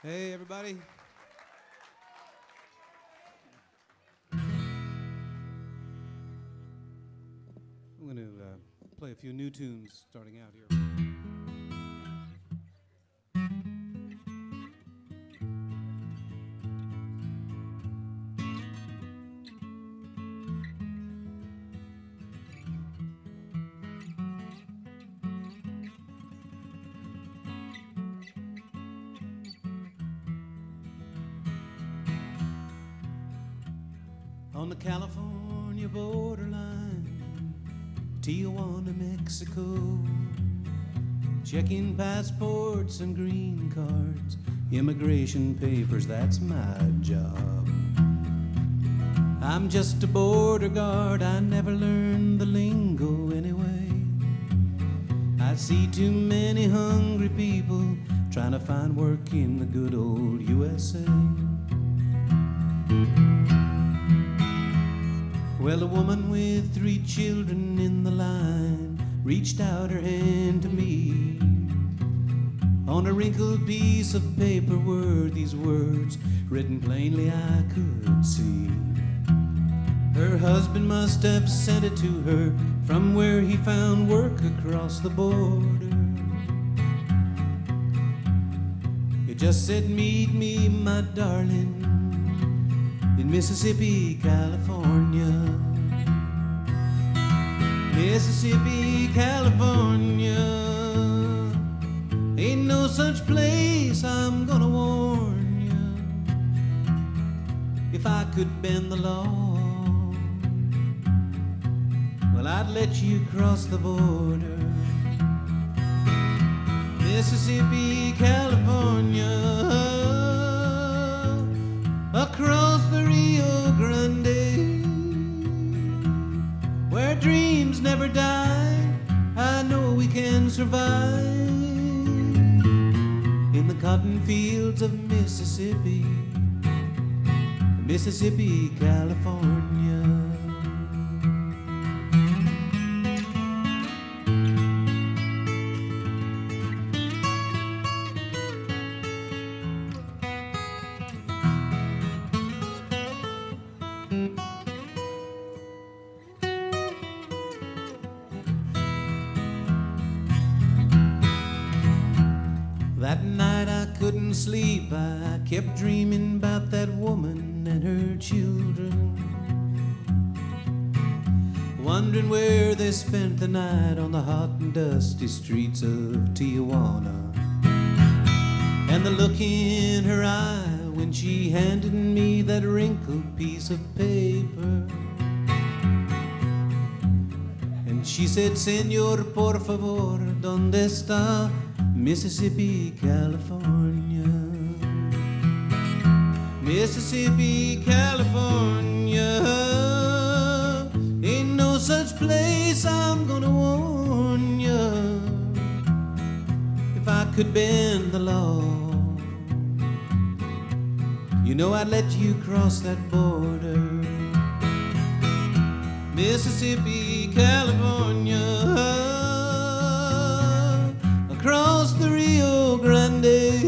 Hey, everybody. I'm going to play a few new tunes starting out here. On the California borderline, Tijuana, Mexico, checking passports and green cards, immigration papers, that's my job. I'm just a border guard, I never learned the lingo anyway. I see too many hungry people trying to find work in the good old USA. Well, a woman with 3 children in the line reached out her hand to me. On a wrinkled piece of paper were these words, written plainly I could see. Her husband must have sent it to her from where he found work across the border. It just said, meet me, my darling, in Mississippi, California. Mississippi, California, ain't no such place, I'm gonna warn you. If I could bend the law, well, I'd let you cross the border. Mississippi, California, across the Rio Grande, where dreams never die, I know we can survive. In the cotton fields of Mississippi, Mississippi, California. That night I couldn't sleep, I kept dreaming about that woman and her children, wondering where they spent the night on the hot and dusty streets of Tijuana. And the look in her eye when she handed me that wrinkled piece of paper, and she said, Señor, por favor, ¿dónde está Mississippi, California? Mississippi, California, ain't no such place, I'm gonna warn ya. If I could bend the law, you know I'd let you cross that border. Mississippi, California, across the Rio Grande,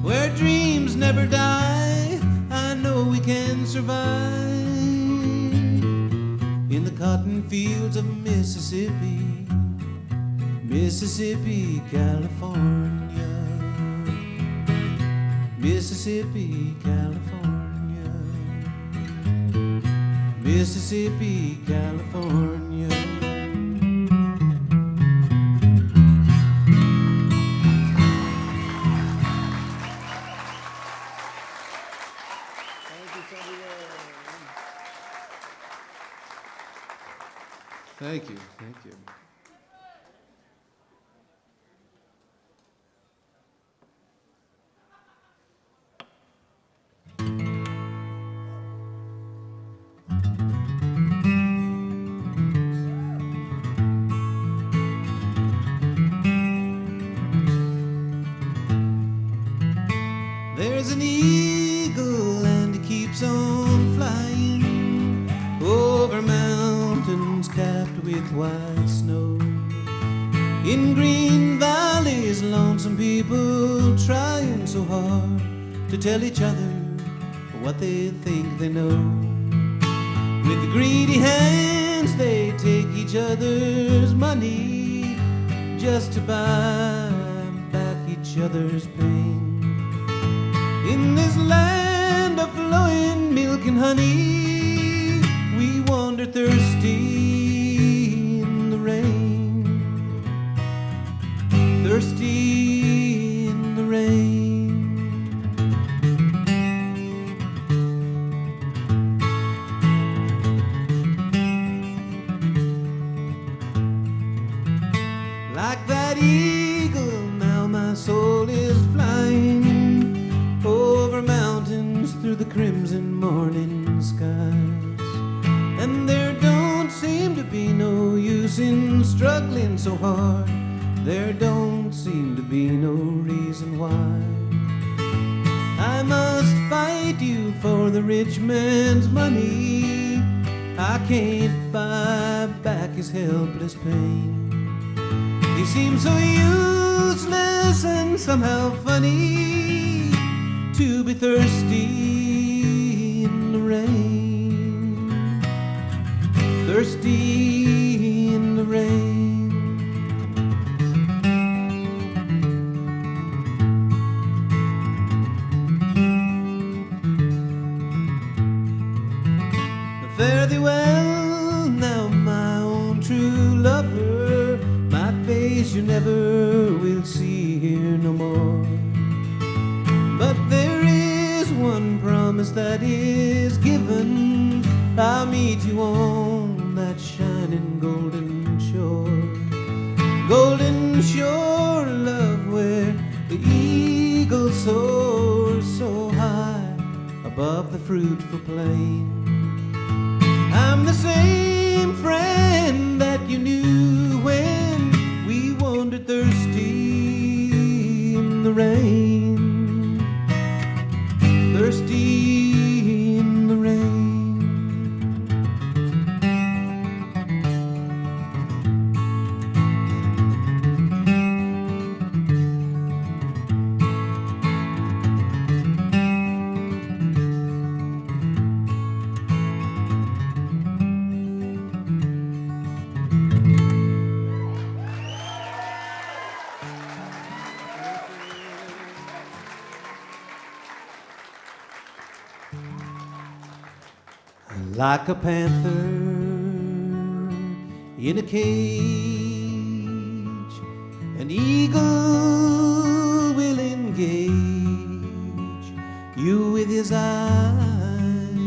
where dreams never die, I know we can survive. In the cotton fields of Mississippi, Mississippi, California. Mississippi, California. Mississippi, California. Thank you, thank you. There's an eagle and he keeps on flying over mountains capped with white snow, in green valleys these lonesome people trying so hard to tell each other what they think they know. With the greedy hands they take each other's money just to buy back each other's pain. In this land of flowing milk and honey, we wander thirsty in the rain. Thirsty in the rain. Like that eagle, now my soul is flying over mountains through the crimson morning skies. And there don't seem to be no use in struggling so hard. There don't seem to be no reason why I must fight you for the rich man's money. I can't buy back his helpless pain. He seems so useless and somehow funny to be thirsty in the rain. Thirsty in the rain. Fare thee well, now my own true lover. My face you never will see here no more. But there is one promise that is given. I'll meet you on that shining golden shore. Golden shore, love, where the eagle soars so high above the fruitful plain. I'm the same friend that you knew when we wandered thirsty in the rain. Thirsty in the rain. Like a panther in a cage, an eagle will engage you with his eyes,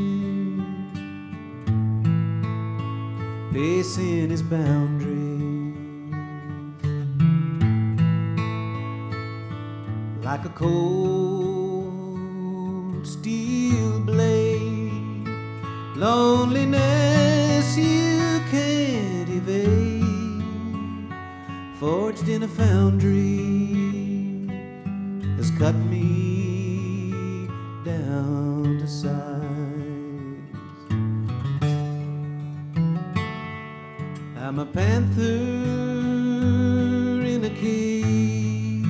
pacing his boundaries. Like a cold steel blade, loneliness you can't evade, forged in a foundry, has cut me down to size. I'm a panther in a cage,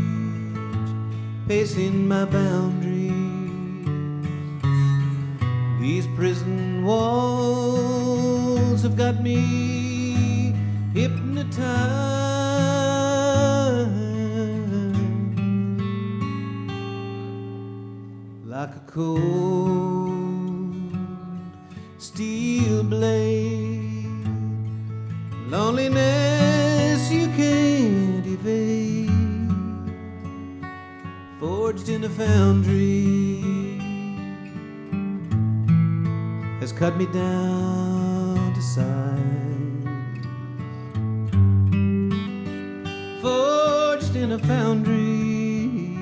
pacing my boundaries. These prison walls have got me hypnotized. Like a cold steel blade, loneliness you can't evade, forged in a foundry, has cut me down to size. Forged in a foundry,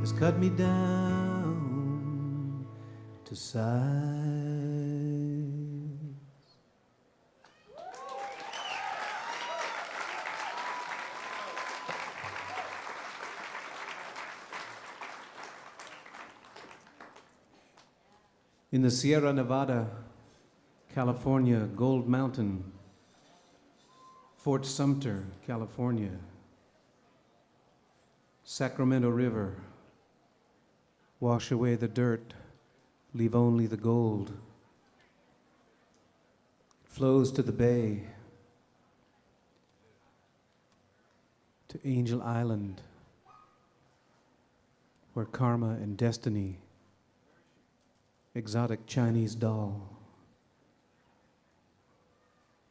has cut me down to size. In the Sierra Nevada, California, Gold Mountain, Fort Sumter, California. Sacramento River, wash away the dirt, leave only the gold. It flows to the bay, to Angel Island, where karma and destiny, exotic Chinese doll,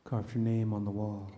carved your name on the wall.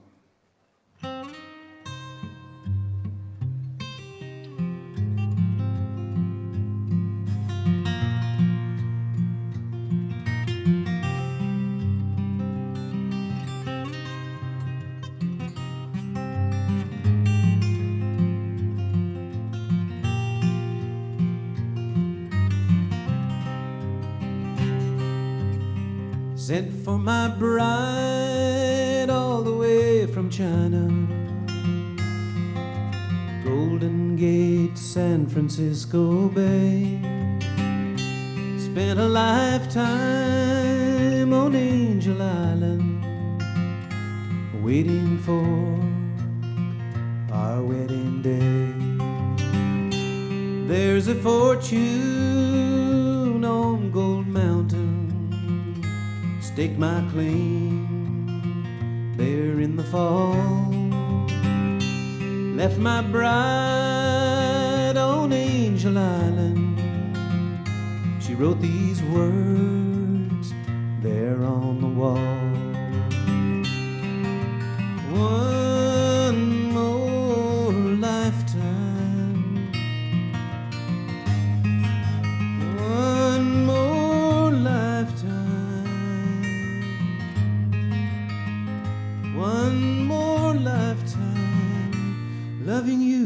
Sent for my bride all the way from China, Golden Gate, San Francisco Bay. Spent a lifetime on Angel Island, waiting for our wedding day. There's a fortune on Gold Mountain, staked my claim there in the fall. Left my bride on Angel Island. She wrote these words there on the wall. One more lifetime, one more lifetime, one more lifetime loving you.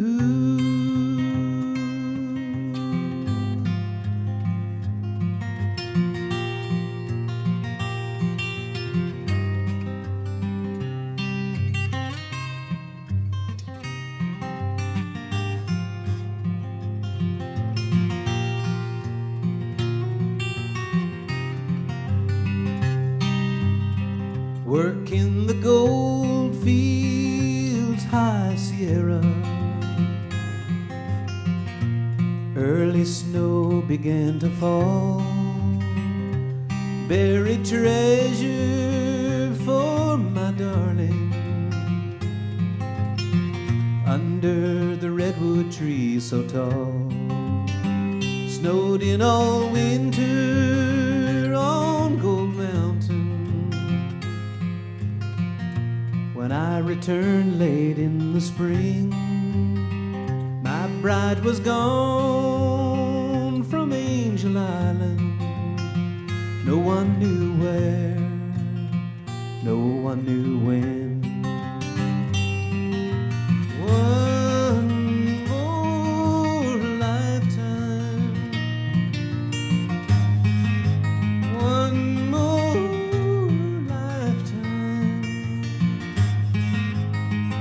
Work in the gold fields, high Sierra. Early snow began to fall. Buried treasure for my darling under the redwood tree so tall. Snowed in all winter on Gold Mountain. When I returned late in the spring, my bride was gone from Angel Island. No one knew where, no one knew when. One more lifetime, one more lifetime,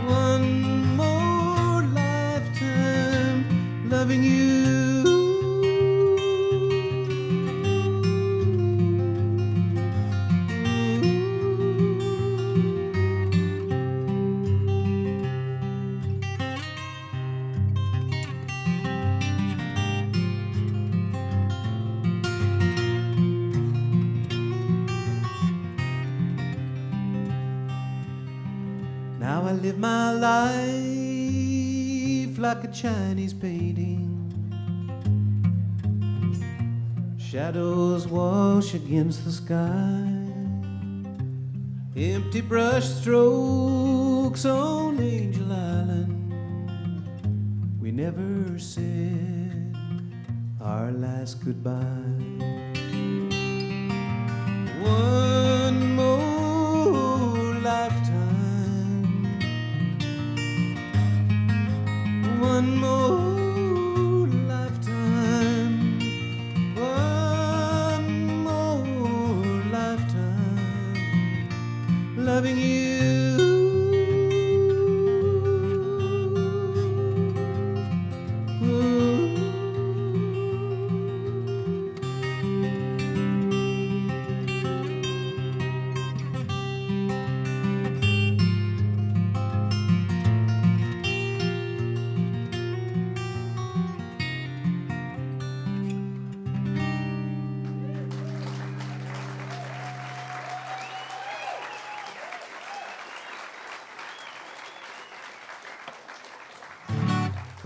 one more lifetime loving you. Now I live my life like a Chinese painting. Shadows wash against the sky. Empty brush strokes on Angel Island. We never said our last goodbye. One more lifetime, one more lifetime, one more lifetime loving you.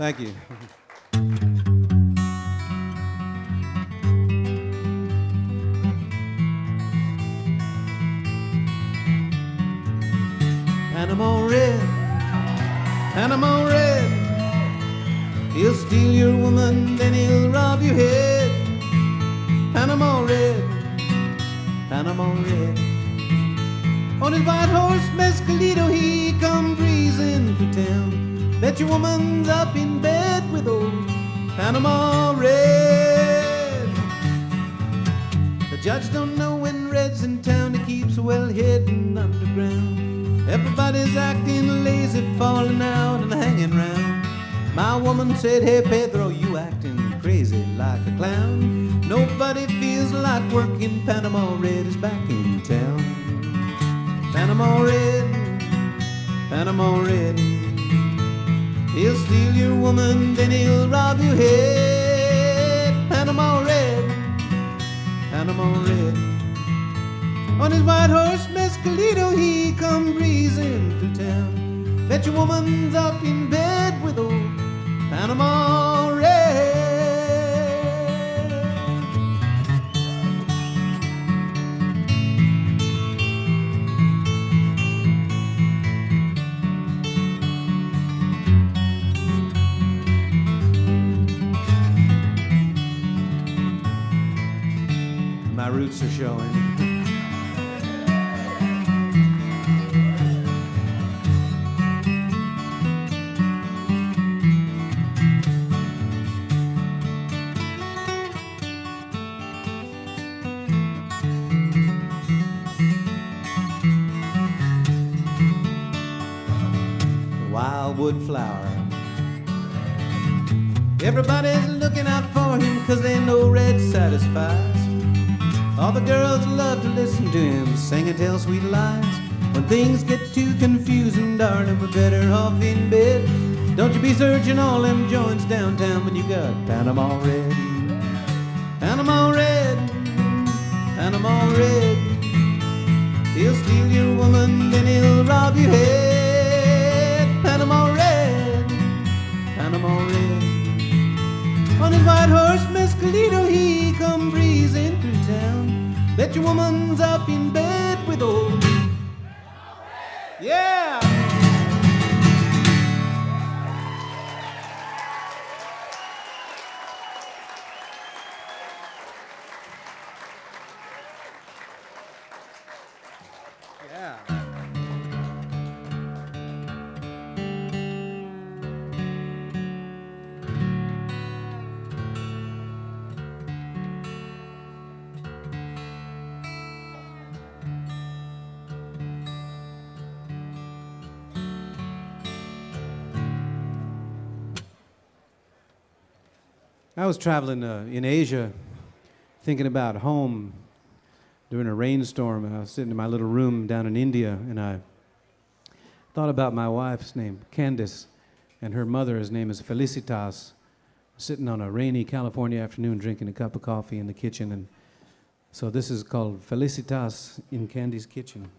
Thank you. Panama Red, Panama Red, he'll steal your woman, then he'll rob your head. Panama Red, Panama Red, on his white horse Mescalito he come breezing through town. Bet your woman's up in bed with old Panama Red. The judge don't know when Red's in town, he keeps well hidden underground. Everybody's acting lazy, falling out and hanging round. My woman said, hey Pedro, you acting crazy like a clown. Nobody feels like working, Panama Red is back in town. Panama Red, Panama Red, he'll steal your woman, then he'll rob your head. Panama Red, Panama Red, on his white horse Mescalito he come breezing through town. Bet your woman's up in bed with old Panama Red. My roots are showing. Wildwood flower. Everybody's looking out for him 'cause they know Red satisfies. All the girls love to listen to him sing and tell sweet lies. When things get too confusing, darling, we're better off in bed. Don't you be searching all them joints downtown when you got Panama Red. Panama Red, Panama Red, he'll steal your woman, then he'll rob your head. Panama Red, Panama Red, on his white horse Mescalito he come breezing through town. Bet your woman's up in bed with old. Yeah! Yeah. I was traveling in Asia, thinking about home during a rainstorm, and I was sitting in my little room down in India, and I thought about my wife's name, Candice, and her mother, his name is Felicitas, sitting on a rainy California afternoon drinking a cup of coffee in the kitchen. And so this is called Felicitas in Candy's Kitchen.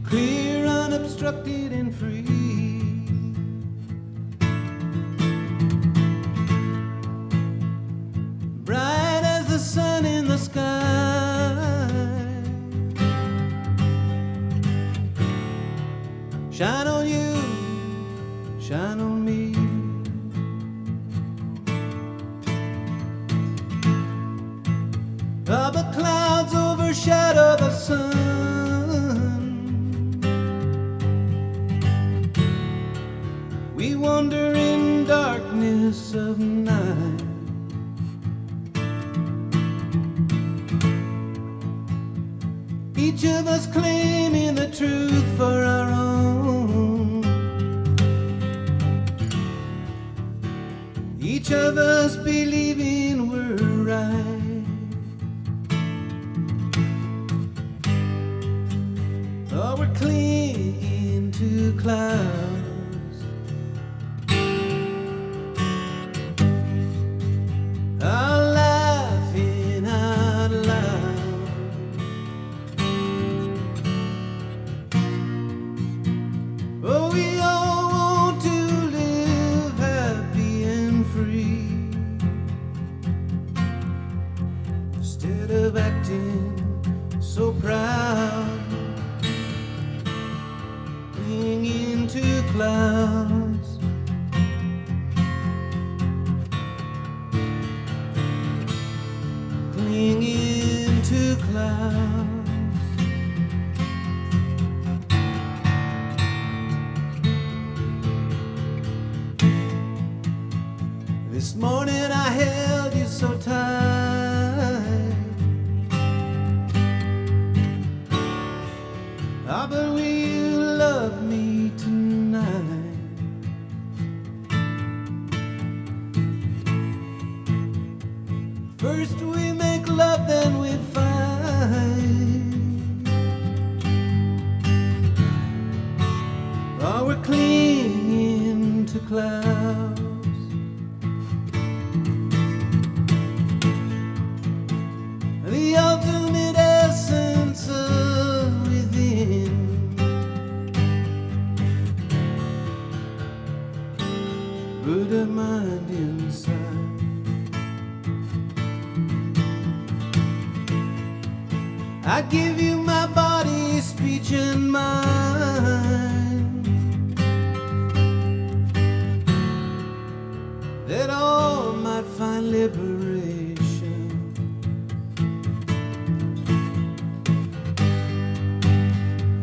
clear, unobstructed, and free. Bright as the sun in the sky, shine on you, shine on me. The clouds overshadow the sun. We wander in darkness of night. Each of us claiming the truth for our own. Each of us believing we're right. Oh, we're clinging to clouds. Oh, laughing out loud. Oh, we all want to live happy and free. Instead of acting so proud, into clouds, clinging to clouds. This morning I held you so tight. Ah, but will you love me tonight? First we make love, then we fight. Oh, we're clinging to clouds. The ultimate essence of within. Buddha mind inside. I give you my body, speech, and mind, that all might find liberation.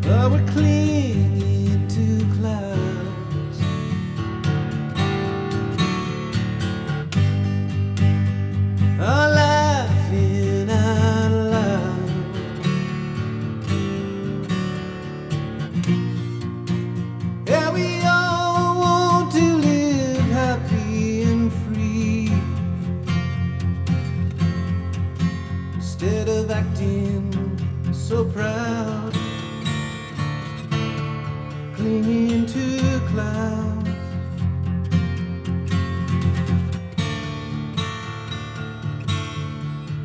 Oh, we're clinging to clouds. Oh, laughing out loud. Yeah, we all want to live happy and free. Instead of acting so proud, clinging to clouds.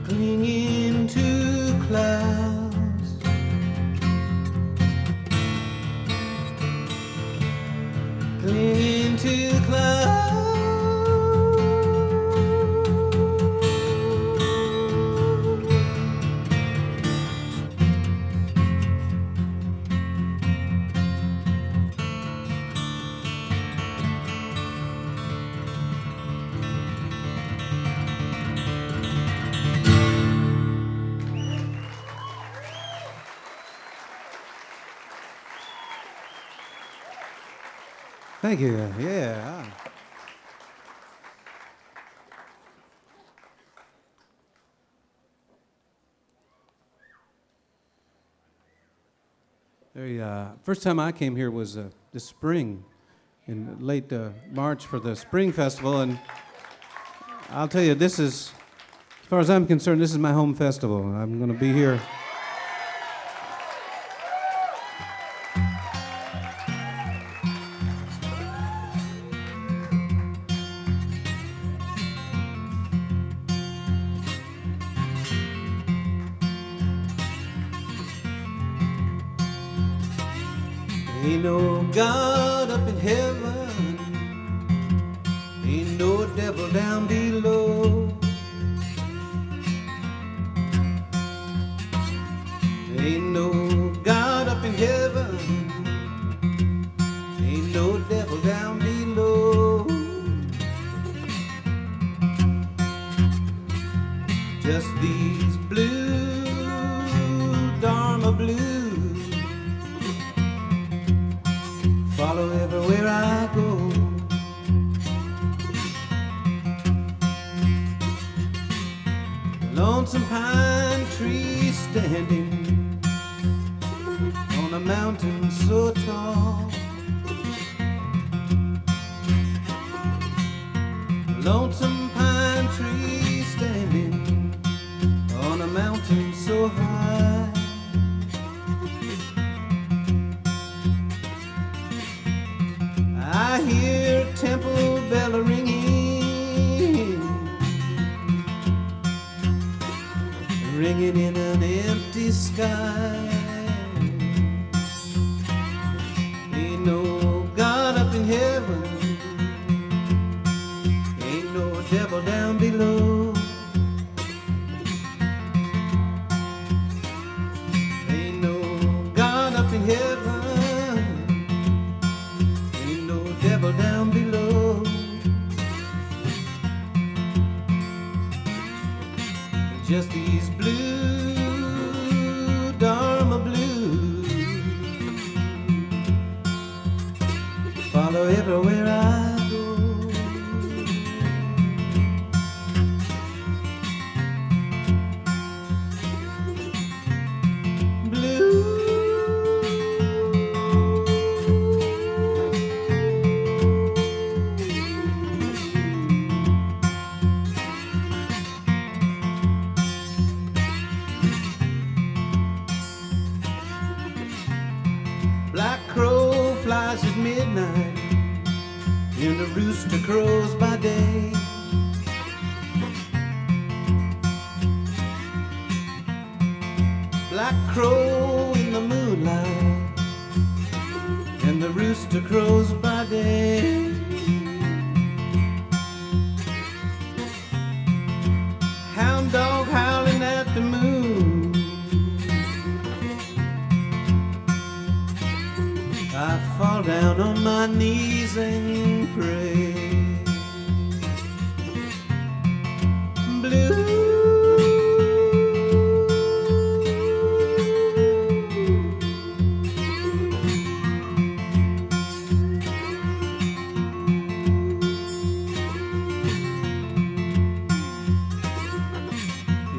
Clinging to clouds. Clinging to clouds. Thank you. Yeah. First time I came here was this spring, in late March for the Spring Festival, and I'll tell you, this is, as far as I'm concerned, this is my home festival. I'm going to be here. Ain't no God up in heaven, ain't no devil down below. Ain't no God up in heaven, ain't no devil down below. Just these blue Dharma Blues follow everywhere I go. Lonesome pine tree standing on a mountain so tall. Lonesome pine tree standing on a mountain so high. I hear a temple bell ringing, ringing in an empty sky. Ain't no God up in heaven, ain't no devil down below. Ain't no God up in heaven, ain't no devil down below. Just these blue Dharma Blues follow everywhere I go. Black crow flies at midnight, and the rooster crows by day. Black crow in the moonlight, and the rooster crows by day. Hound dog howling at the moon, I fall down on my knees and pray. Blue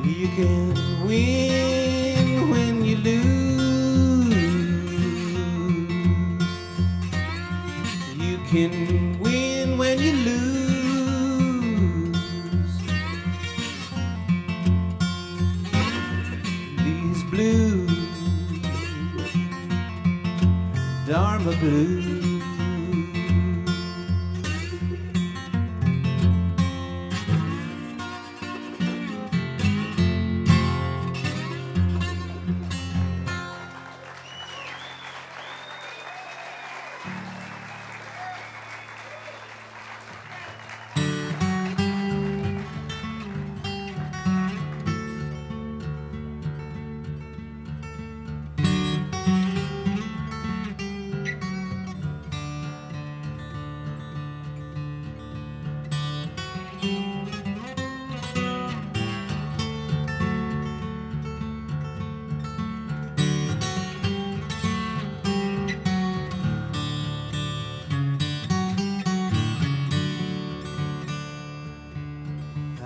you can win when you lose. You can win when you lose. These blues, Dharma Blues.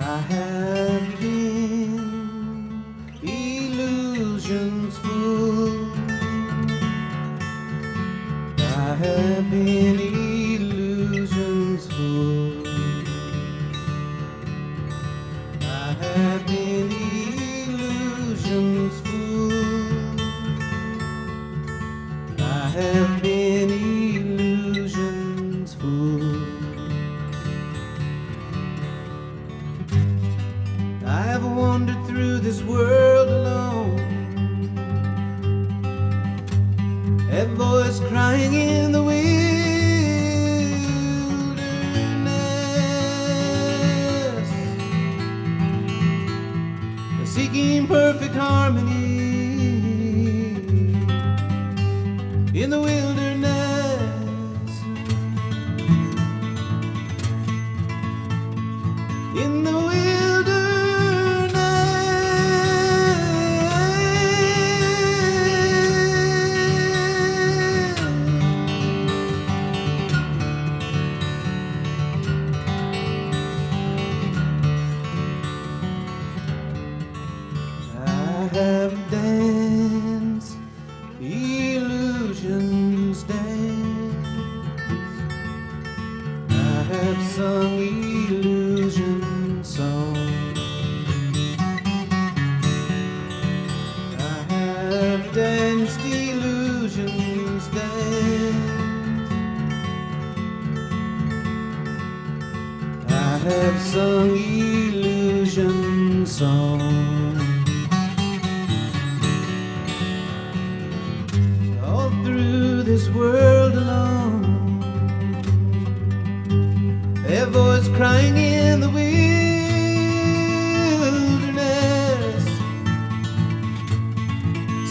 I have been illusions full. I have been illusions full. I have been illusions full. I have been illusions full. I've wandered through this world alone, that voice crying in the wilderness, seeking perfect harmony in the wilderness, in the wilderness. I have danced illusions dance. I have sung illusion songs. I have danced illusions dance. I have sung illusion songs. All through this world alone, a voice crying in the wilderness,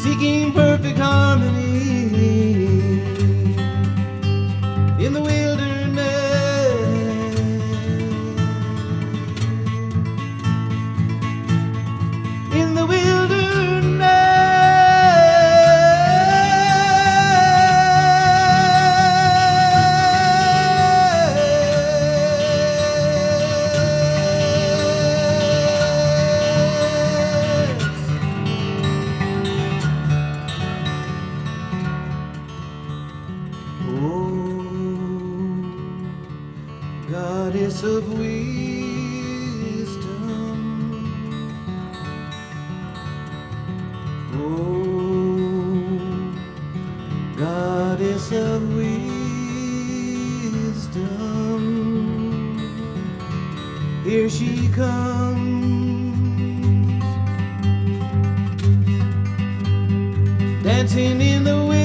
seeking perfect harmony in the wilderness, in the wilderness. Goddess of wisdom, oh, goddess of wisdom, here she comes, dancing in the wilderness,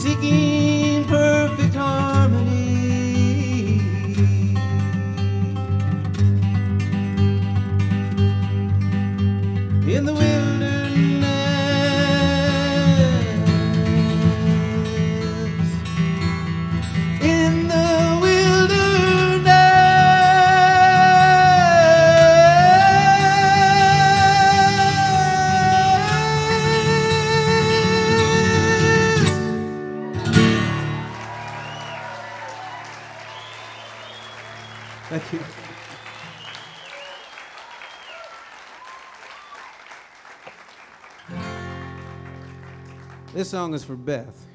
seeking perfect harmony in the wilderness, in the Thank you. This song is for Beth.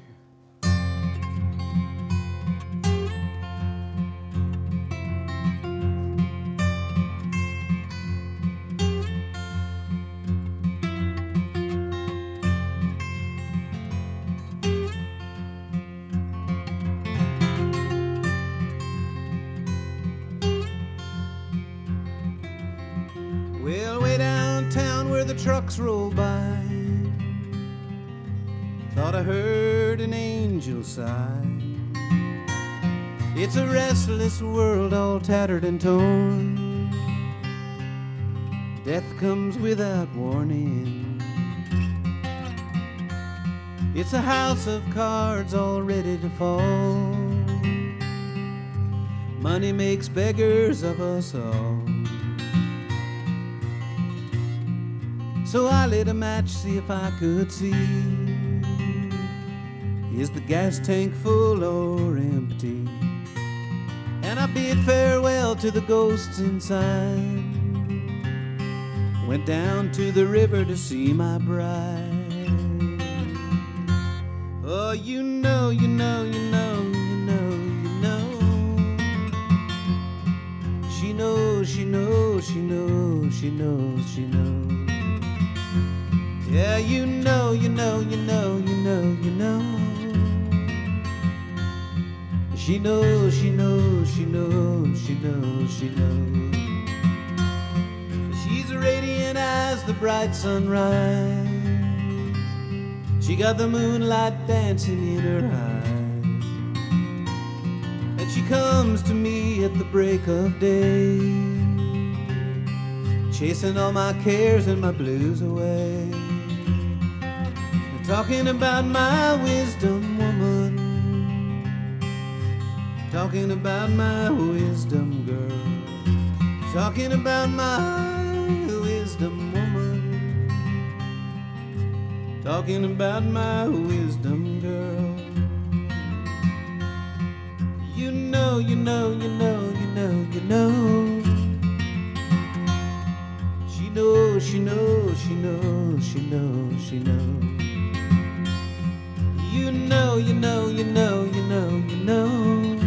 Well, way downtown where the trucks roll by, thought I heard an angel sigh. It's a restless world all tattered and torn. Death comes without warning. It's a house of cards all ready to fall. Money makes beggars of us all. So I lit a match, see if I could see. Is the gas tank full or empty? And I bid farewell to the ghosts inside. Went down to the river to see my bride. Oh, you know, you know, you know, you know, you know. She knows, she knows, she knows, she knows, she knows. Yeah, you know, you know, you know, you know, you know. She knows, she knows, she knows, she knows, she knows. She's She's radiant as the bright sunrise. She got the moonlight dancing in her eyes. And she comes to me at the break of day, chasing all my cares and my blues away. And talking about my wisdom woman, talking about my wisdom girl, talking about my wisdom woman, talking about my wisdom girl. You know, you know, you know, you know, you know. She knows, she knows, she knows, she knows, she knows. You know, you know, you know, you know, you know.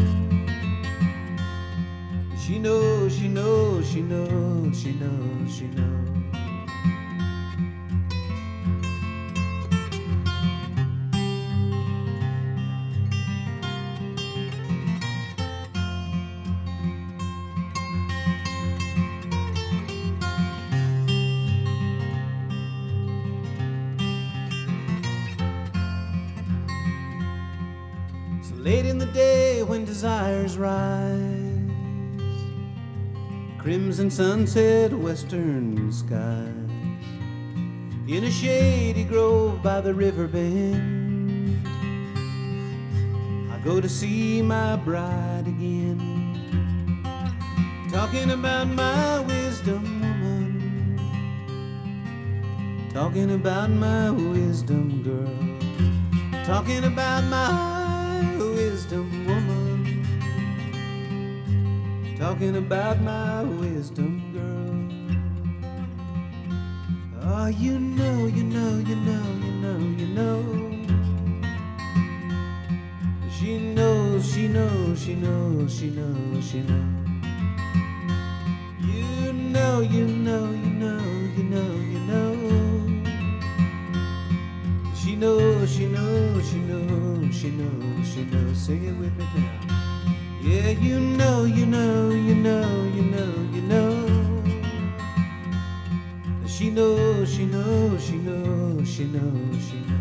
She knows, she knows, she knows, she knows, she knows. So late in the day when desires rise, crimson sunset, western skies, in a shady grove by the river bend, I go to see my bride again, talking about my wisdom woman, talking about my wisdom girl, talking about my wisdom woman, talking about my wisdom girl. Oh, you know, you know, you know, you know, you know. She knows, she knows, she knows, she knows, she knows. You know, you know, you know, you know, you know. She knows, she knows, she knows, she knows, she knows. Sing it with me now. Yeah, you know, you know, you know, you know, you know. She knows, she knows, she knows, she knows, she knows.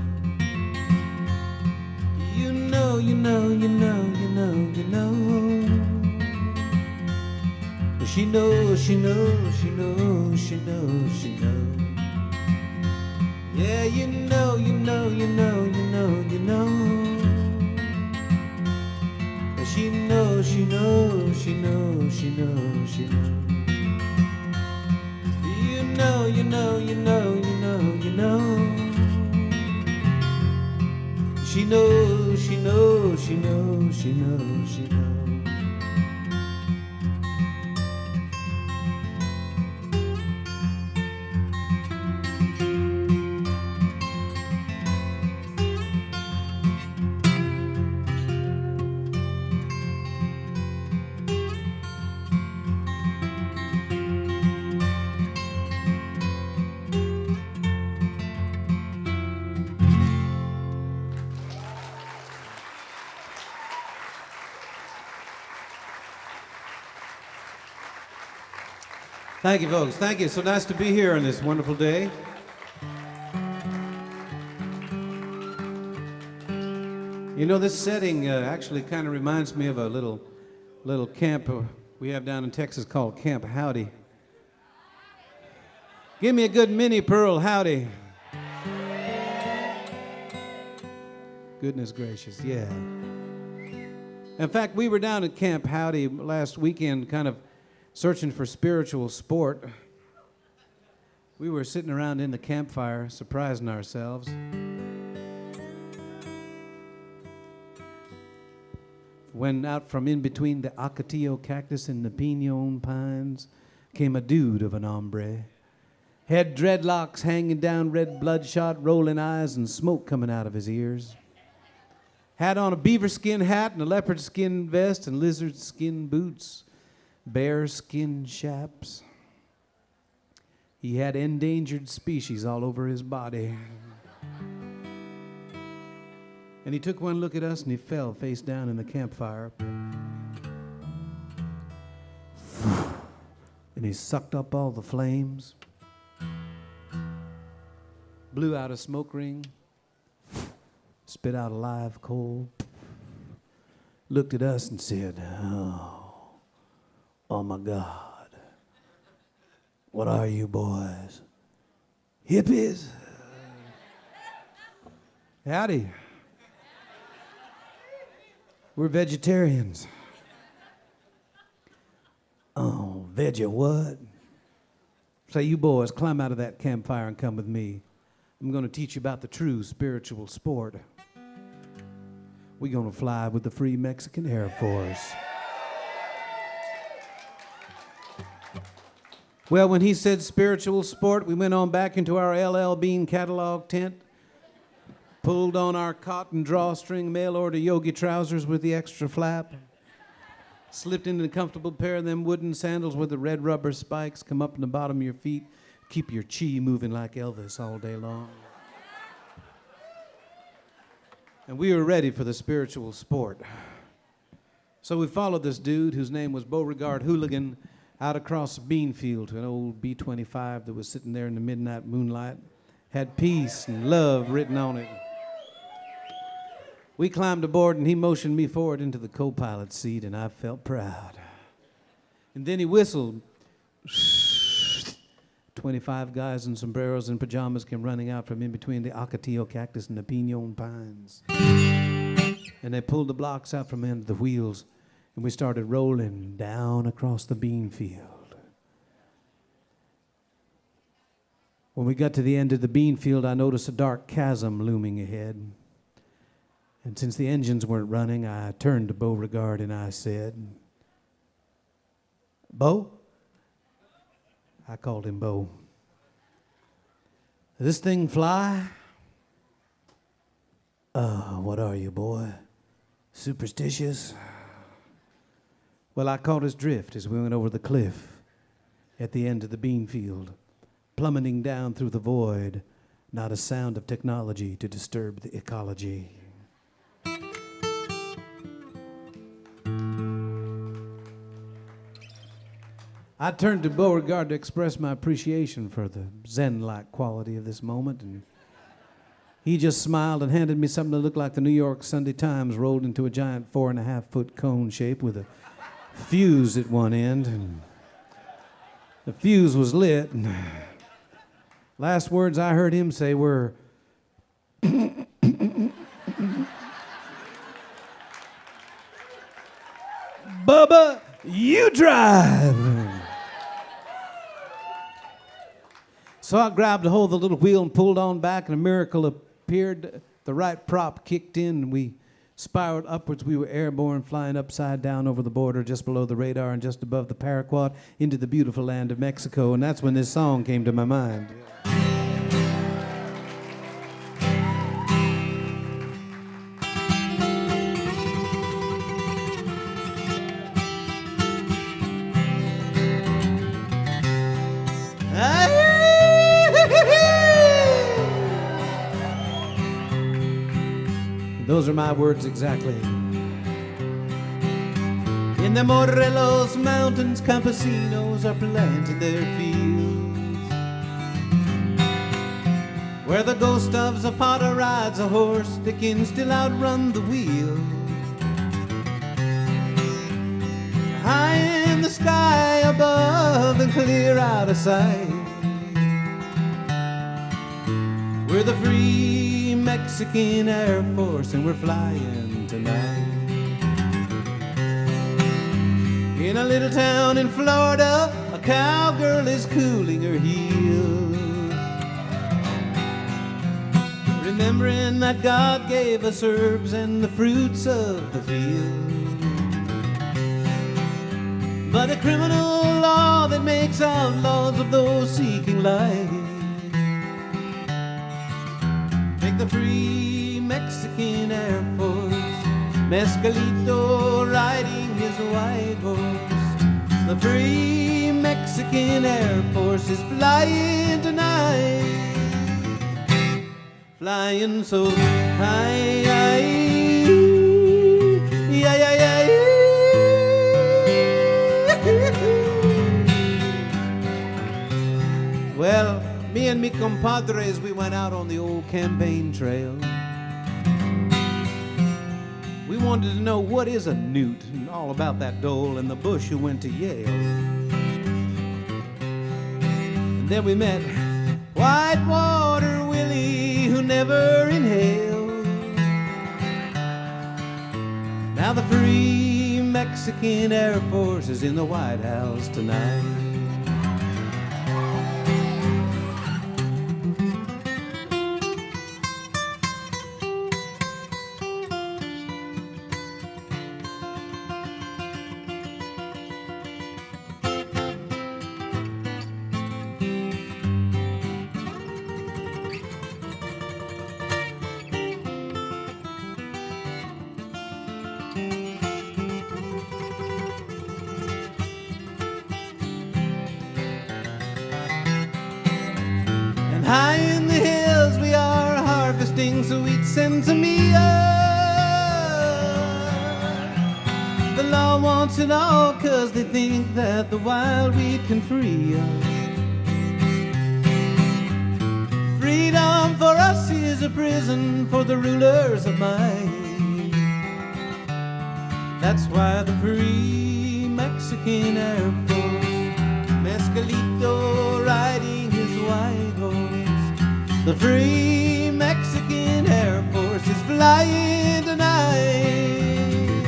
You know, you know, you know, you know, you know. She knows, she knows, she knows, she knows, she knows. Yeah, you know, you know, you know, you know, you know. She knows, she knows, she knows, she knows, she knows. You know, you know, you know, you know, you know. She knows, she knows, she knows, she knows, she knows. Thank you, folks. Thank you. So nice to be here on this wonderful day. You know, this setting actually kind of reminds me of a little camp we have down in Texas called Camp Howdy. Give me a good mini pearl howdy. Goodness gracious, yeah. In fact, we were down at Camp Howdy last weekend kind of searching for spiritual sport. We were sitting around in the campfire, surprising ourselves. When out from in between the acatillo cactus and the pinon pines came a dude of an hombre. Had dreadlocks hanging down, red bloodshot, rolling eyes, and smoke coming out of his ears. Had on a beaver skin hat and a leopard skin vest and lizard skin boots. Bear skin chaps. He had endangered species all over his body. And he took one look at us and he fell face down in the campfire. And he sucked up all the flames. blew out a smoke ring, spit out a live coal, looked at us and said, oh my God, what are you boys? Hippies? Howdy. We're vegetarians. Oh, veggie what? Say, you boys, climb out of that campfire and come with me. I'm going to teach you about the true spiritual sport. We're going to fly with the Free Mexican Air Force. Well, when he said spiritual sport, we went on back into our LL Bean catalog tent, pulled on our cotton drawstring mail-order yogi trousers with the extra flap, slipped into a comfortable pair of them wooden sandals with the red rubber spikes come up in the bottom of your feet, keep your chi moving like Elvis all day long. And we were ready for the spiritual sport. So we followed this dude whose name was Beauregard Hooligan out across the bean field to an old B-25 that was sitting there in the midnight moonlight, had peace and love written on it. We climbed aboard and he motioned me forward into the co-pilot seat and I felt proud. And then he whistled. 25 guys in sombreros and pajamas came running out from in between the Ocotillo cactus and the pinon pines. And they pulled the blocks out from under the wheels and we started rolling down across the bean field. When we got to the end of the bean field, I noticed a dark chasm looming ahead. And since the engines weren't running, I turned to Beauregard and I said, Beau? I called him Beau. This thing fly? What are you, boy? Superstitious? Well, I caught his drift as we went over the cliff at the end of the bean field, plummeting down through the void, not a sound of technology to disturb the ecology. I turned to Beauregard to express my appreciation for the Zen-like quality of this moment, and he just smiled and handed me something that looked like the New York Sunday Times rolled into a giant 4.5-foot cone shape with a fuse at one end, and the fuse was lit, and last words I heard him say were, Bubba, you drive. So I grabbed a hold of the little wheel and pulled on back, and a miracle appeared. The right prop kicked in, and we spiraled upwards. We were airborne, flying upside down over the border, just below the radar and just above the paraquat, into the beautiful land of Mexico. And that's when this song came to my mind. Those are my words exactly. In the Morelos Mountains, campesinos are planting their fields, where the ghost of Zapata rides a horse that can still outrun the wheel. High in the sky above and clear out of sight, we're the Free Mexican Air Force and we're flying tonight. In a little town in Florida, a cowgirl is cooling her heels, remembering that God gave us herbs and the fruits of the field. But a criminal law that makes outlaws of those seeking life make the Free Mexican Air Force, Mescalito riding his white horse. The Free Mexican Air Force is flying tonight, flying so high, yeah, yeah, yeah. Well, Me and me compadres, we went out on the old campaign trail. We wanted to know what is a newt and all about that dole in the bush who went to Yale. And then we met Whitewater Willie who never inhaled. Now the free Mexican Air Force is in the White House tonight. High in the hills we are harvesting sweet sensimilla. The law wants it all 'cause they think that the wild weed can free us. Freedom for us is a prison for the rulers of might. That's why the free Mexican Air Force, Mescalito riding his white horse. The free Mexican Air Force is flying tonight.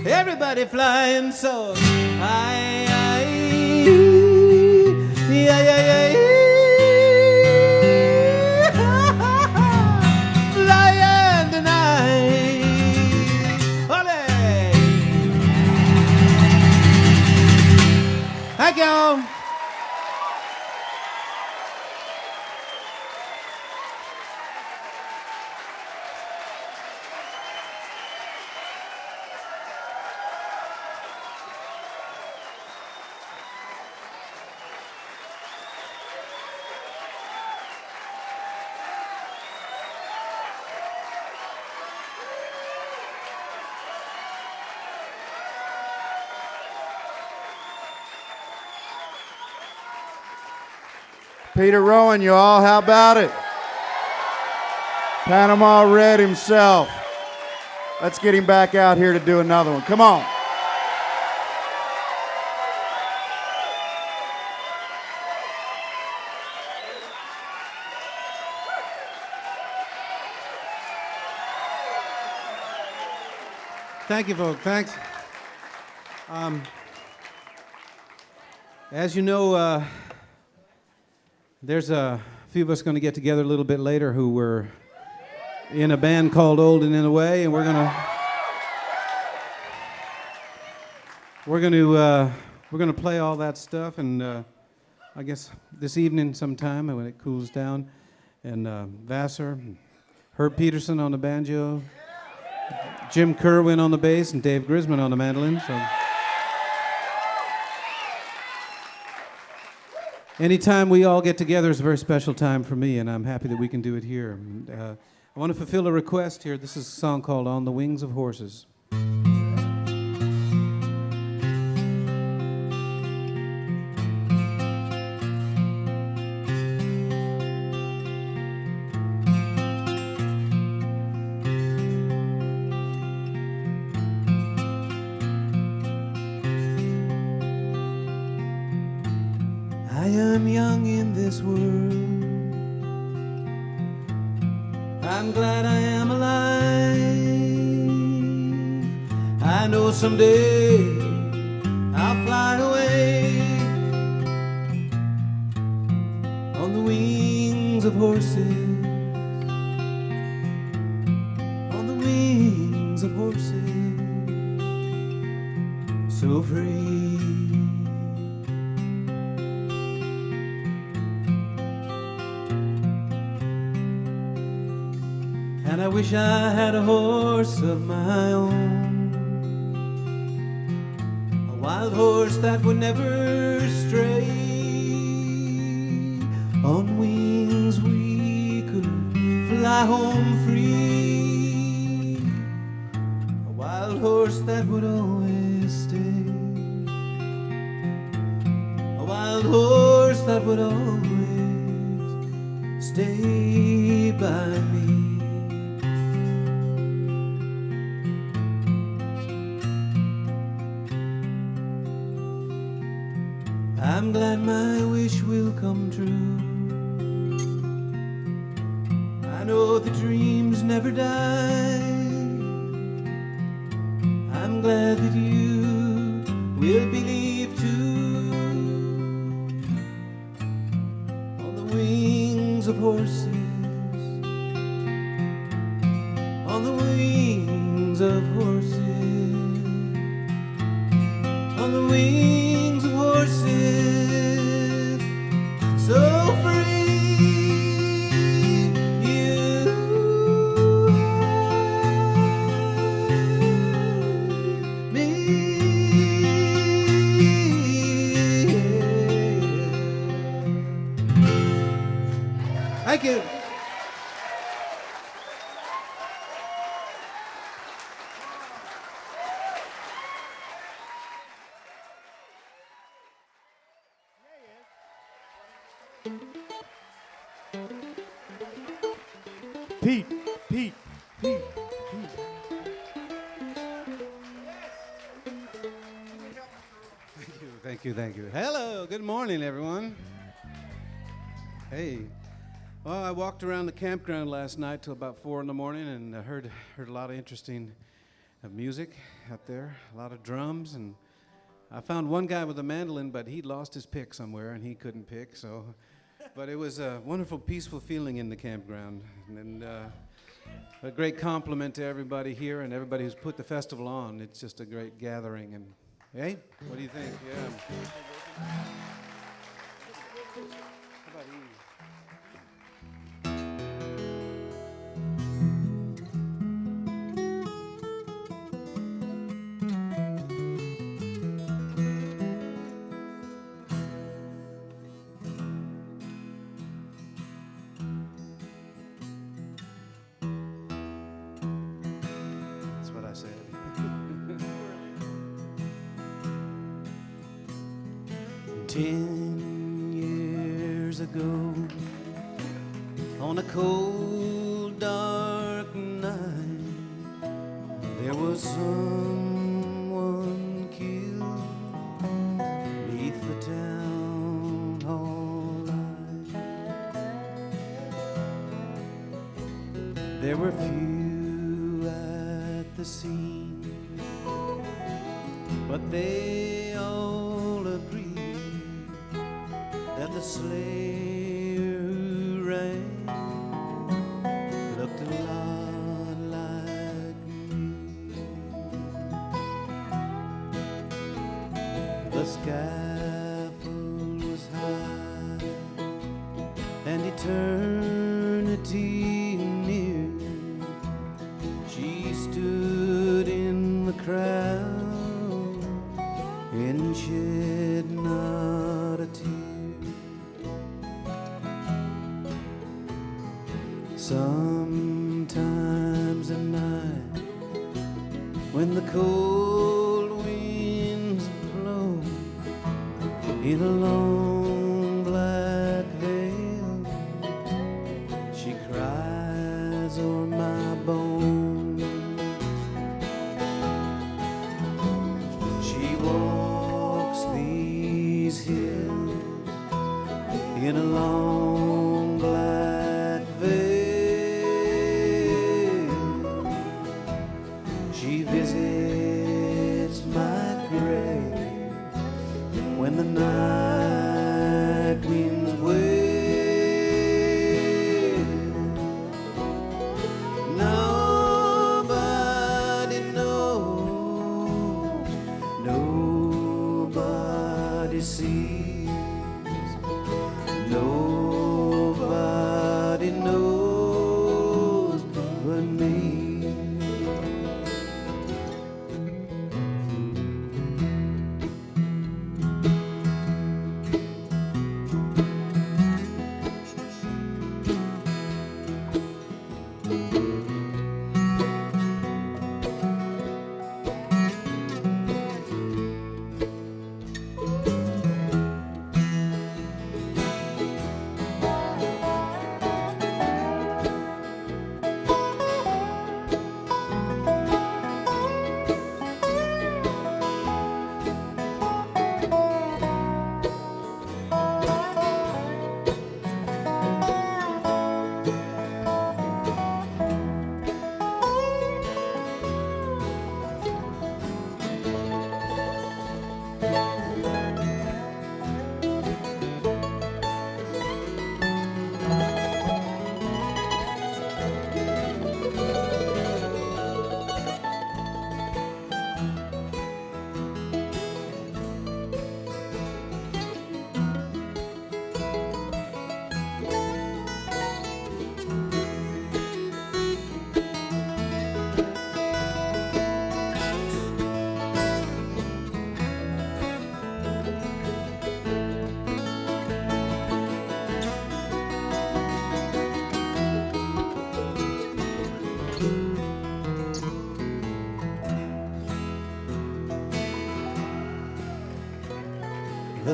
Everybody flying so high, yeah, yeah, yeah, flying tonight. Ole! Thank you. Peter Rowan, you all, how about it? Panama Red himself. Let's get him back out here to do another one. Come on. Thank you, folks. Thanks. As you know, there's a few of us going to get together a little bit later who were in a band called Old and In a Way, and we're gonna play all that stuff, and I guess this evening sometime when it cools down, and Vassar, Herb Peterson on the banjo, Jim Kerwin on the bass, and Dave Grisman on the mandolin. So. Anytime we all get together is a very special time for me, and I'm happy that we can do it here. And, I want to fulfill a request here. This is a song called On the Wings of Horses. I am young in this world. I'm glad I am alive. I know someday I'll fly away on the wings of horses. On the wings of horses, so free. And I wish I had a horse of my own, a wild horse that would never stray. On wings we could fly home free, a wild horse that would always stay, a wild horse that would always stay by me. I'm glad my wish will come true. I know the dreams never die. I'm glad that you will believe too. On the wings of horses, on the wings of horses, on the wings of horses, so free. Thank you. Pete. Thank you. Hello, good morning, everyone. Hey. Well, I walked around the campground last night till about 4 in the morning, and I heard a lot of interesting music out there, a lot of drums, and I found one guy with a mandolin, but he'd lost his pick somewhere, and he couldn't pick, so. But it was a wonderful, peaceful feeling in the campground, and a great compliment to everybody here and everybody who's put the festival on. It's just a great gathering, and hey, what do you think? Yeah. How about you? That's what I said. 10 years ago, on a cold, dark night, there was someone killed beneath the town hall light. There were few at the scene, but they all agreed that the slayer who ran looked a lot like me. The scaffold was high and eternity near. She stood in the crowd and shed not a tear. Sometimes at night, when the cold winds blow in a long black veil, she cries o'er my bones. She walks these hills in a long black veil. She visits my grave when the night winds wail. Nobody knows, nobody sees, nobody knows but me.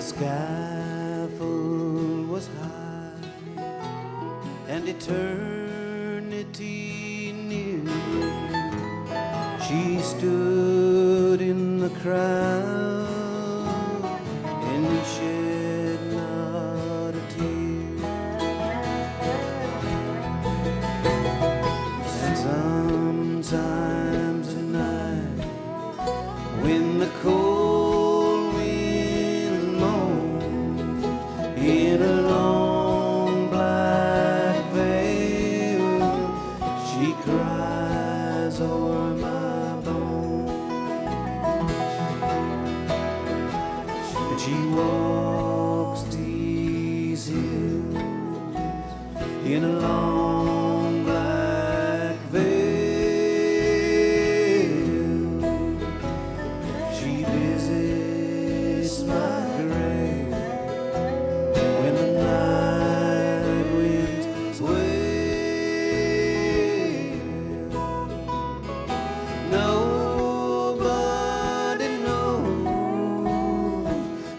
scaffold was high and eternity near. She stood in the crowd and shed not a tear. And sometimes at night, when the cold winds moan in a long black veil, she cries o'er my bones. And she walks these hills in a long black veil. She visits my grave when the night winds wail. Nobody knows,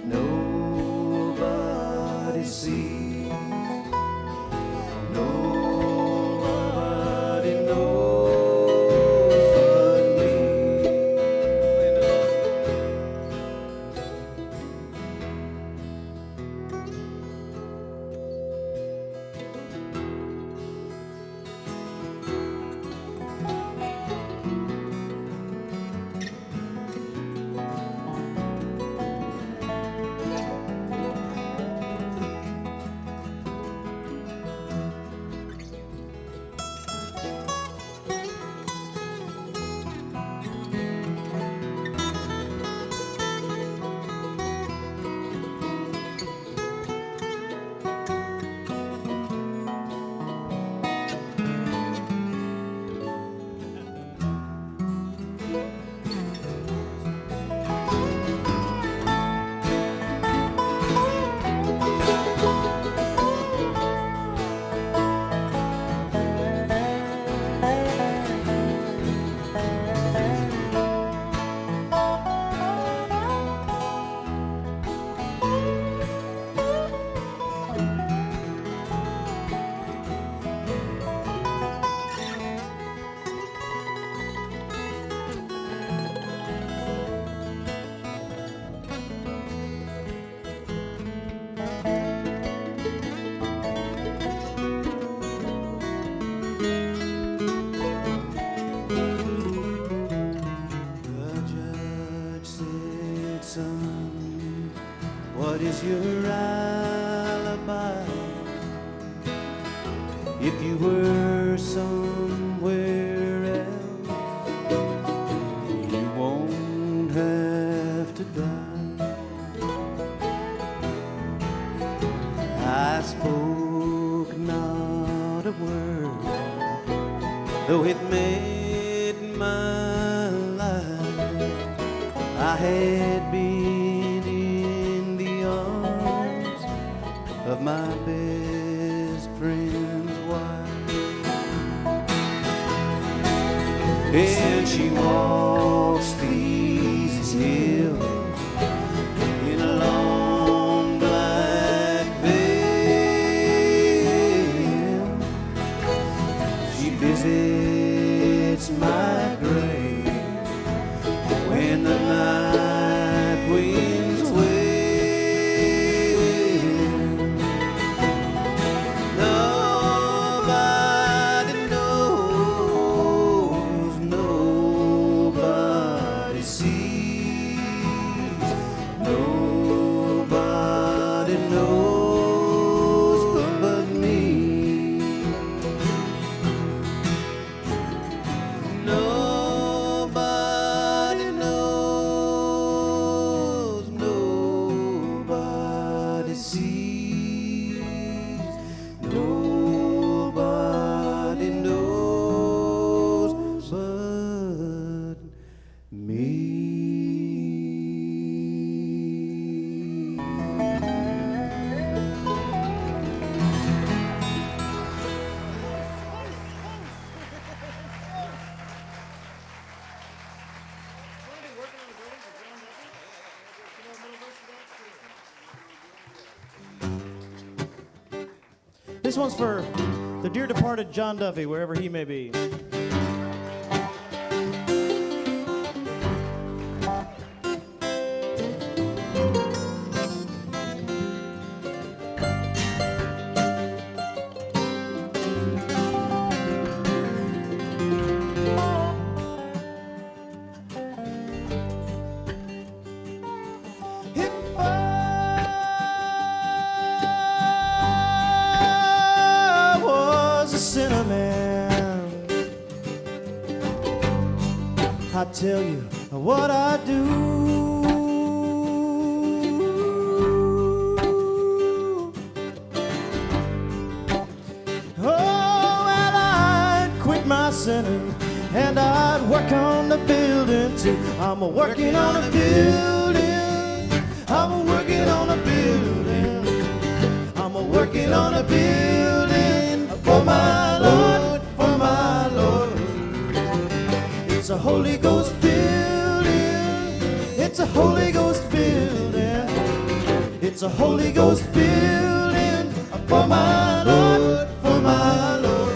nobody sees, nobody knows but me. The judge said, son, what is your alibi? If you were somewhere else, you won't have to die. I spoke not a word, though it made my life. I had been in the arms of my best friend's wife, and she walks these hills in a long black veil. She visits my grave when the night winds wail. Nobody knows, nobody sees, nobody knows but me. Nobody knows, nobody sees, nobody knows but me. This one's for the dear departed John Duffy, wherever he may be. I tell you what I do. Oh, well, I'd quit my sinning and I'd work on the building too. I'm a working on a building. I'm a working on a building. I'm a working on a building for my Lord, for my Lord. It's a Holy Ghost building. It's a Holy Ghost building. It's a Holy Ghost building for my Lord, for my Lord.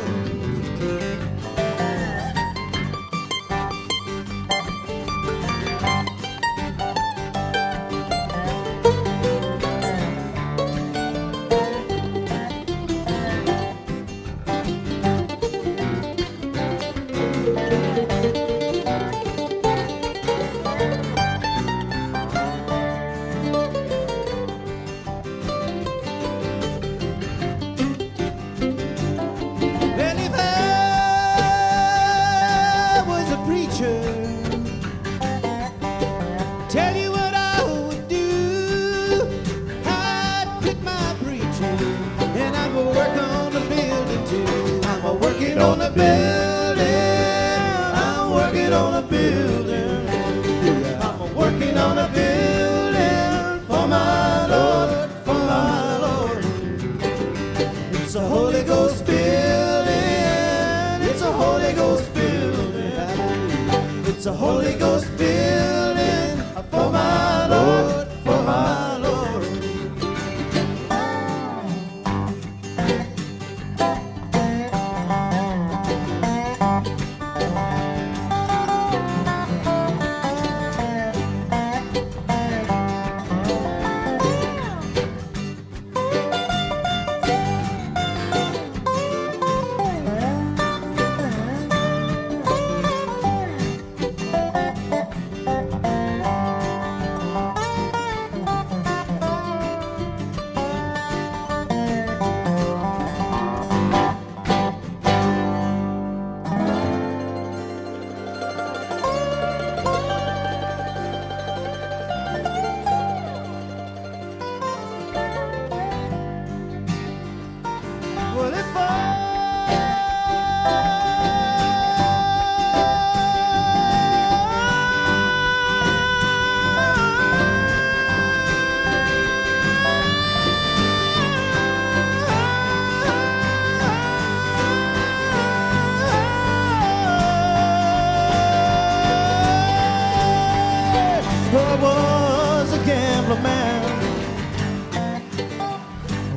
It's a Holy Ghost building for my Lord, for my Lord.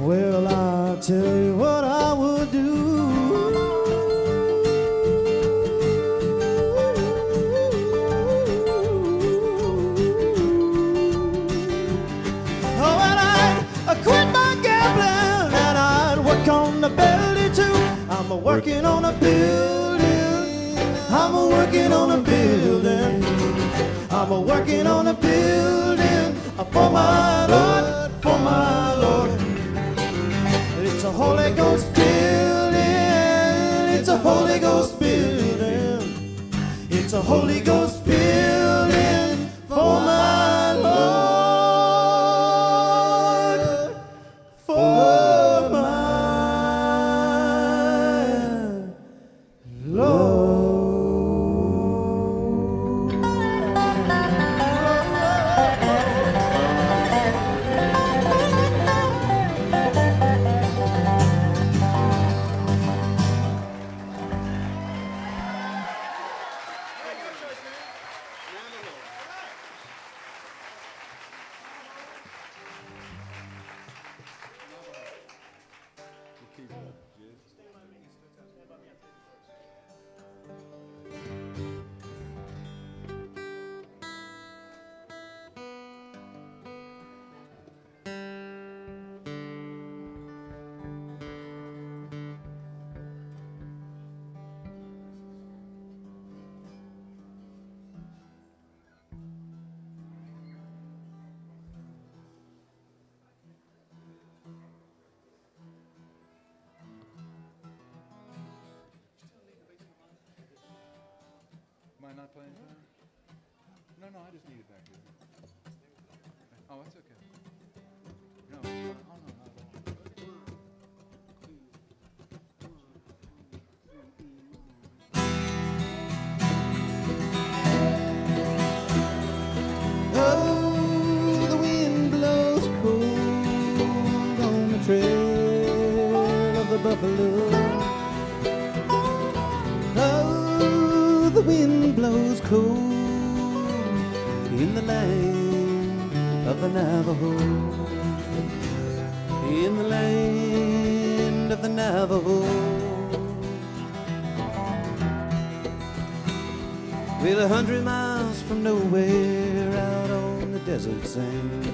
Well, I'll tell you what I would do. Oh, and I'd quit my gambling and I'd work on the belly too. I'm a working on a building. I'm a working on a building. I'm a working on a building for my Lord, for my Lord. It's a Holy Ghost building. It's a Holy Ghost building. It's a Holy Ghost building for my Lord, for my Lord. I not playing time? No, I just need it back here. Oh, it's okay. No, oh, no, Oh, the wind blows cold on the trail of the buffalo. Oh, the wind blows cold in the land of the Navajo. In the land of the Navajo. Well, 100 miles from nowhere out on the desert sand,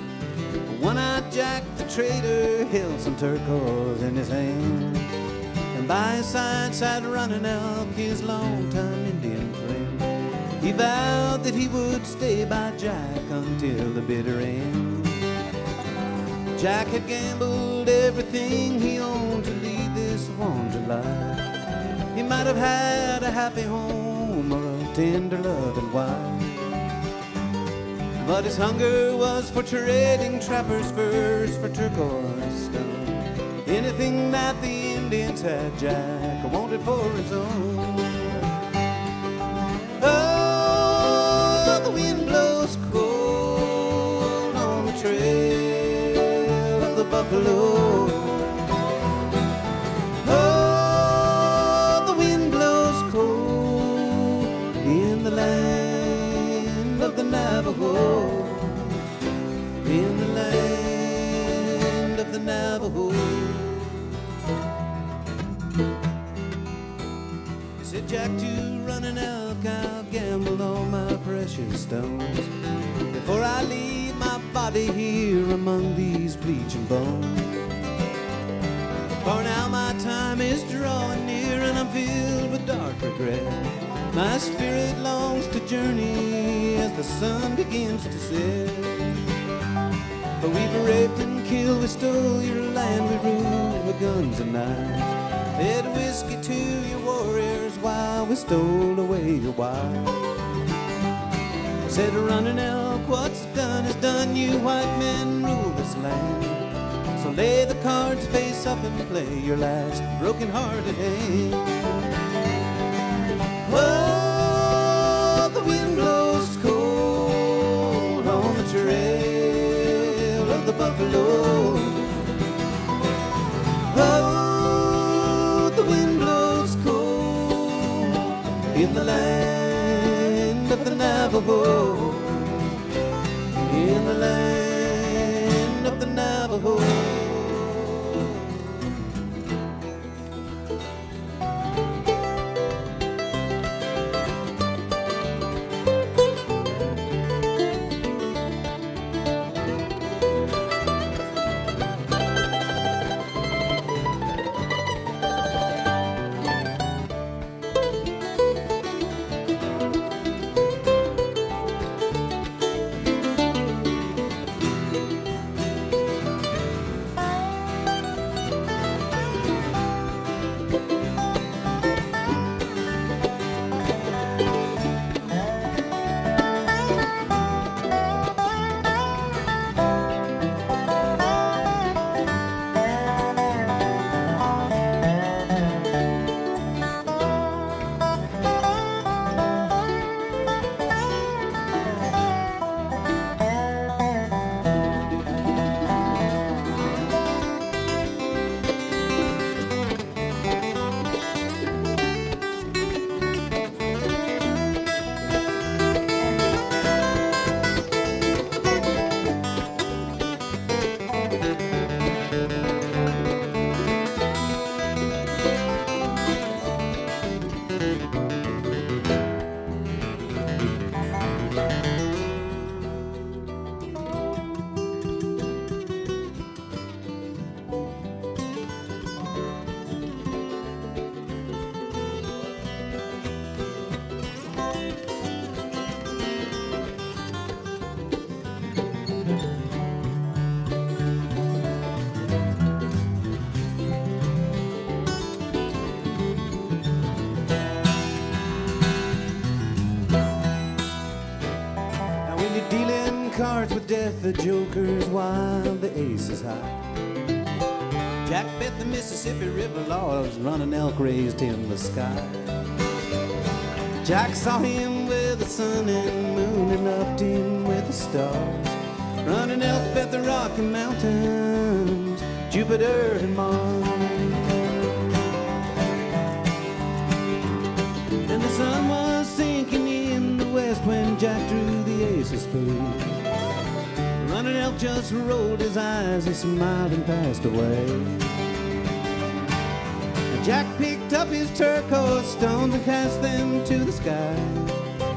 one-eyed Jack the trader held some turquoise in his hand. And by his side sat running elk, his longtime Indian friend. He vowed that he would stay by Jack until the bitter end. Jack had gambled everything he owned to lead this wandering life. He might have had a happy home or a tender loving wife, but his hunger was for trading trappers' furs for turquoise stone. Anything that the Indians had, Jack wanted for his own. Oh, the wind blows cold on the trail of the buffalo. Oh, the wind blows cold in the land of the Navajo. In the land of the Navajo. Said Jack, to run an elk, I'll gamble all my precious stones before I leave my body here among these bleaching bones. For now my time is drawing near and I'm filled with dark regret. My spirit longs to journey as the sun begins to set. For we've raped and killed, we stole your land, we ruled with guns and knives. Fed whiskey to your warriors while we stole away your wives. Said running elk, what's done is done, you white men rule this land. So lay the cards face up and play your last broken-hearted hand. Oh, the wind blows cold on the trail of the buffalo. Oh, the wind blows cold in the land of the Navajo. In the land of the Navajo. death, the joker's wild, the ace is high. Jack bet the Mississippi River laws, running elk raised him the sky. Jack saw him with the sun and moon and upped him with the stars. Running elk bet the Rocky Mountains, Jupiter and Mars. And the sun was sinking in the west when Jack drew the ace of spades. Running elk just rolled his eyes, he smiled and passed away. And Jack picked up his turquoise stones and cast them to the sky.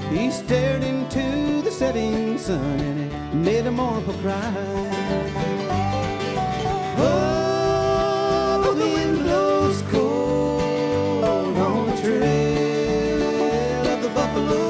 He stared into the setting sun and it made a mournful cry. Oh, the wind blows cold on the trail of the buffalo.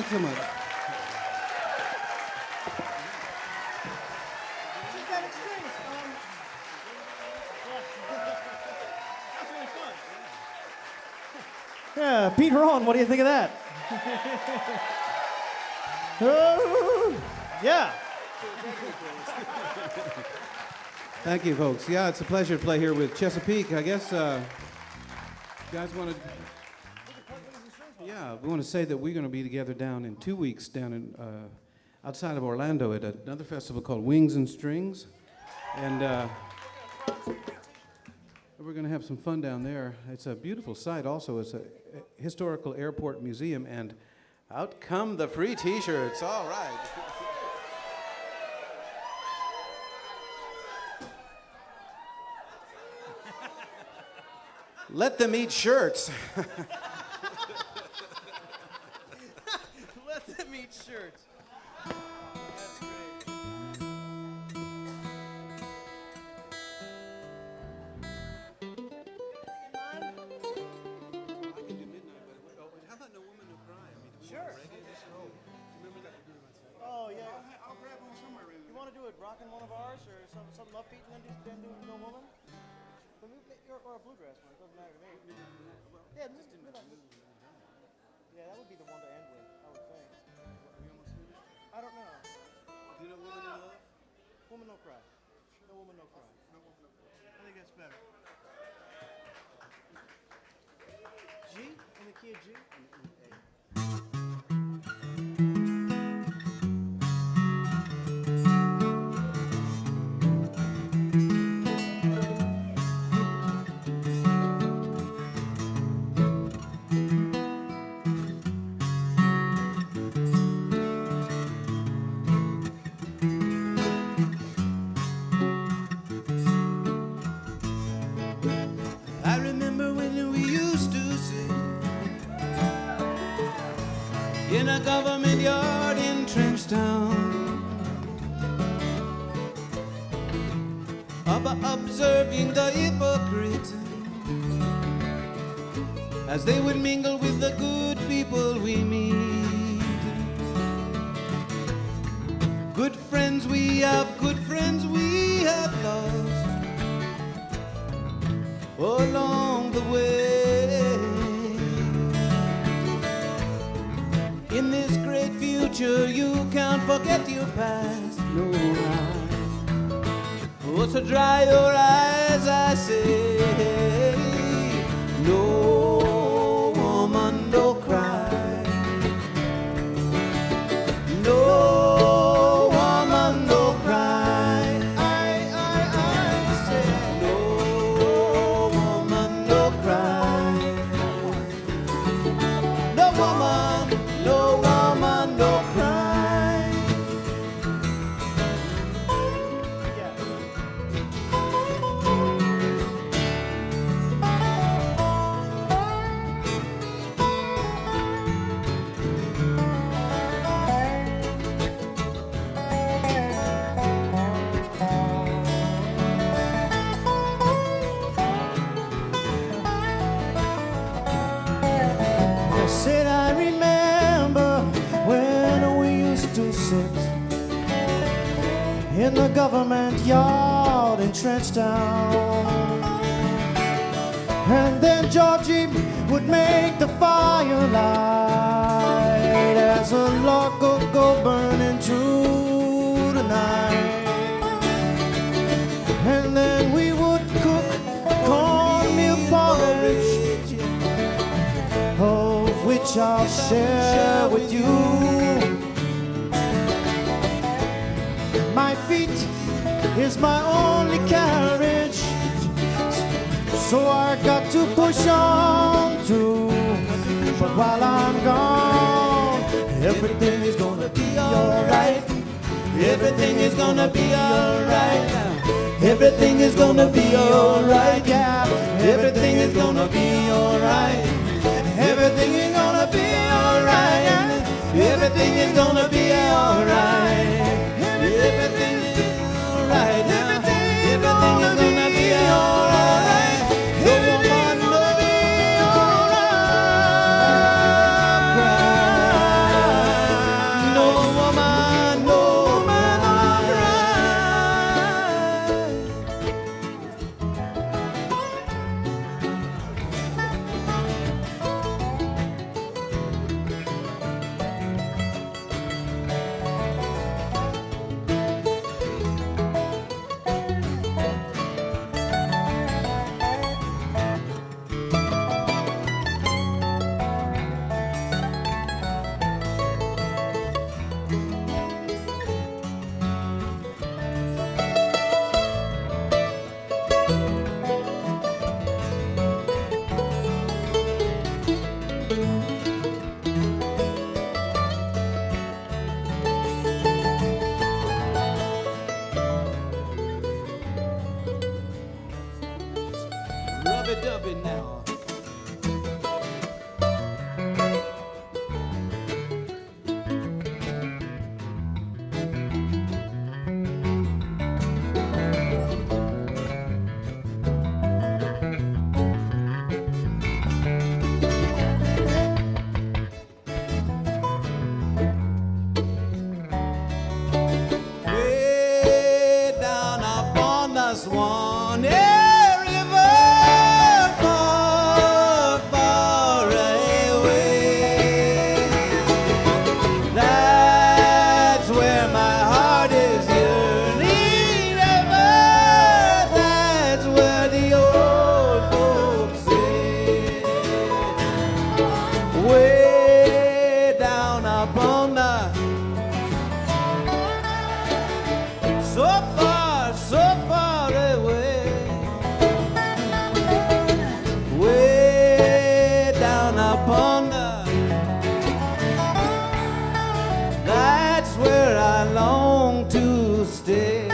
Thanks so much. Yeah, Pete Rowan, what do you think of that? Oh, yeah. Thank you, folks. Yeah, it's a pleasure to play here with Chesapeake. I guess you guys want to... Yeah, we want to say that we're going to be together down in 2 weeks down in outside of Orlando at another festival called Wings and Strings. And we're going to have some fun down there. It's a beautiful site also. It's a historical airport museum, and out come the free T-shirts. All right. Let them eat shirts. Let them eat shirts. That's great. Sure. Oh, yeah. I'll grab one somewhere. You want to do it rocking one of ours or something upbeat and then do No Woman? Or a bluegrass one. It doesn't matter to me. Yeah, yeah, that would be the one to end with, I would think. I don't know. Do you know Woman in Love? Woman No Cry. No Woman No Cry. I think that's better. G? In the key of G? A. In a government yard in Trenchtown, observing the hypocrites as they would mingle with the good people we meet. Good friends we have lost along the way. In this great future, you can't forget your past, no. Oh, so dry your eyes, I say. No woman, no cry. No woman, no cry. I say. No woman, no cry. No woman. No woman, no cry. I said I remember when we used to sit in the government yard in Trenchtown, and then Georgie would make the fire light as a log would go burning through the night, and then we would cook cornmeal porridge, of which I'll share with you. My feet is my only carriage, so I got to push on through. But while I'm gone, everything is gonna be alright. Everything is gonna be alright. Everything is gonna be alright, yeah. Everything is gonna be alright. Everything is gonna be alright. Everything is gonna be alright. Everything is alright. Everything is gonna be alright. Everything is gonna be alright. in now. Way down upon the Suwannee River, far, far away. That's where my heart is yearning ever. That's where the old folks say. Way down upon the so far away, way down upon the, that's where I long to stay.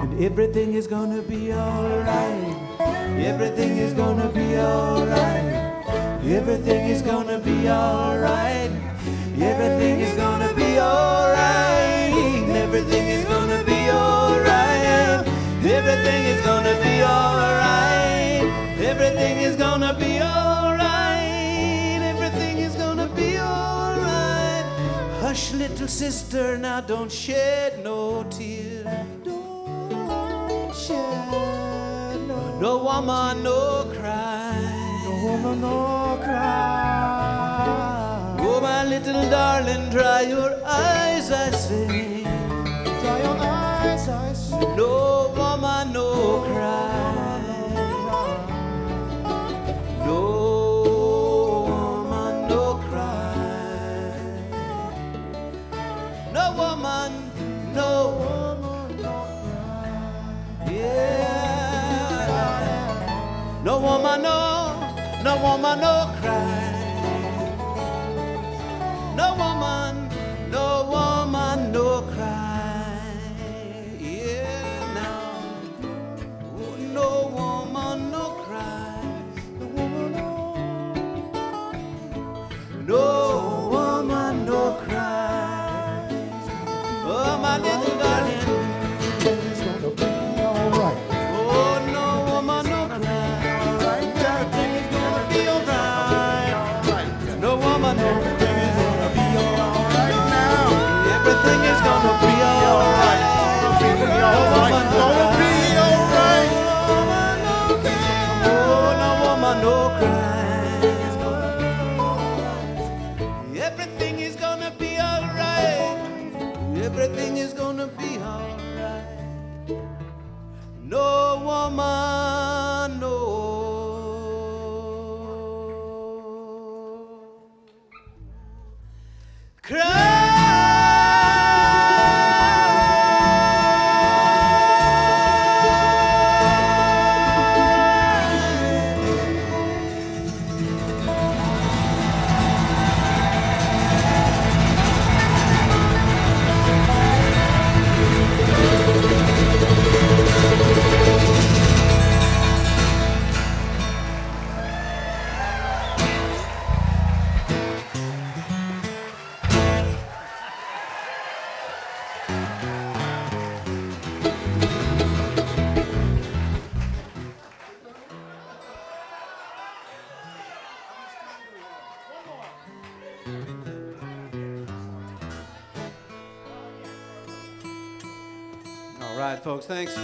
And everything is gonna be alright, everything is gonna be alright, everything is gonna be alright, everything is gonna be alright, everything is gonna be alright, everything is gonna be alright, everything is gonna be alright, everything is gonna be alright. Hush, little sister, now don't shed no tear. Don't shed no woman, no cry. No woman, no cry. Oh, my little darling, dry your eyes, I say. Dry your eyes, I see. No woman, no cry. No woman, no cry. No woman, no woman, no cry. Yeah. No woman, no woman, no cry. No woman, no woman, no cry. Yeah, now. Oh, no woman, no cry. No woman, no cry. Oh, my little darling. It's gonna be alright. Oh, no woman, no cry. Everything is gonna be alright. No woman, no cry. Everything is gonna be alright. Everything is gonna be alright. Gonna be alright. Oh, no woman, no cry. Everything is gonna be alright. Everything is gonna be alright. No woman, no cry. All right, folks, thanks.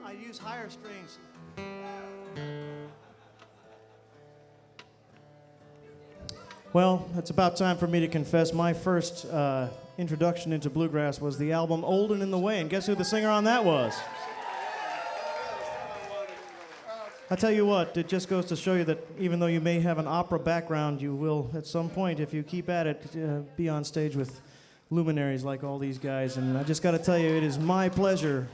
I use higher strings. Well, it's about time for me to confess. My first introduction into bluegrass was the album Old and in the Way, and guess who the singer on that was? I tell you what, it just goes to show you that even though you may have an opera background, you will, at some point, if you keep at it, be on stage with luminaries like all these guys. And I just got to tell you, it is my pleasure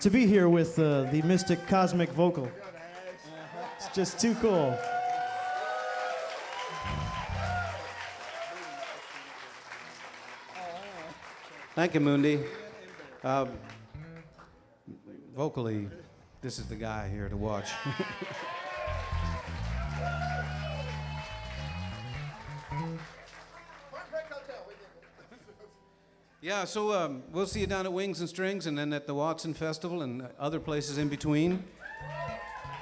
to be here with the mystic cosmic vocal. It's just too cool. Thank you, Mundi. Vocally, this is the guy here to watch. Yeah, so we'll see you down at Wings and Strings and then at the Watson Festival and other places in between.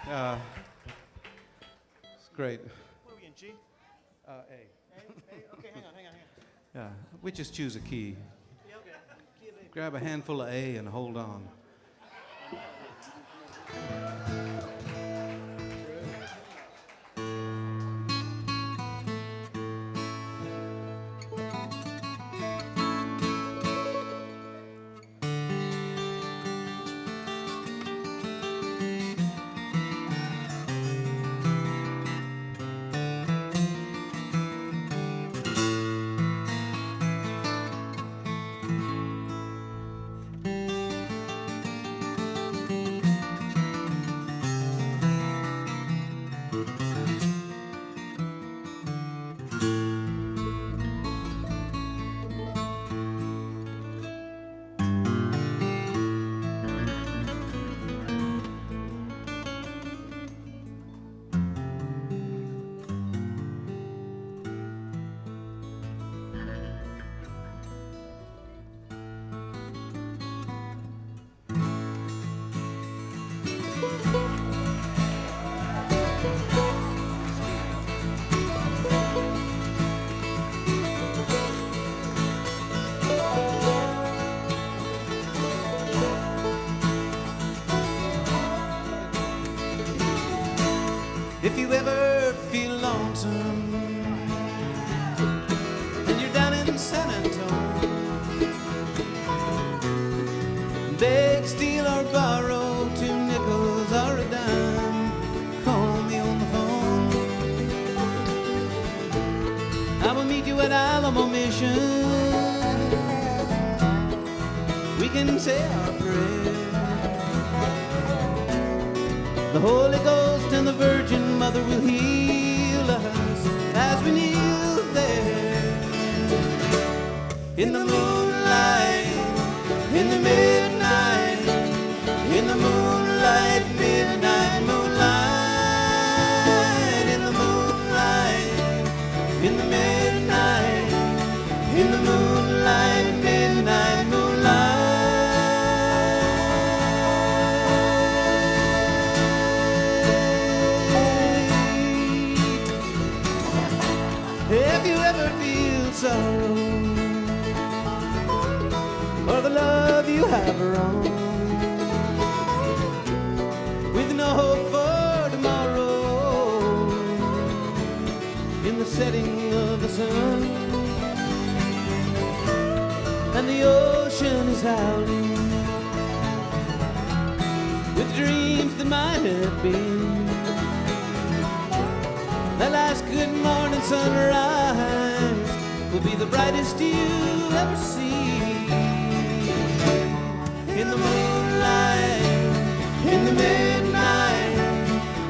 It's great. What are we in, G? A. Okay, hang on. Yeah, we just choose a key. Yeah, okay. Key of A. Grab a handful of A and hold on. If you ever feel lonesome and you're down in San Antonio, beg, steal, or borrow 2 nickels or a dime, call me on the phone. I will meet you at Alamo Mission. We can say our prayers. The Holy Ghost and the Virgin Mother will heal us as we kneel there. In the moonlight, in the midnight, in the moonlight, midnight moonlight. In the moonlight, in the midnight, in the moonlight, midnight moonlight. If you ever feel sorrow for the love you have wrong, with no hope for tomorrow, in the setting of the sun, and the ocean is howling with dreams that might have been. The last good morning sunrise will be the brightest you ever see. In the moonlight, in the midnight,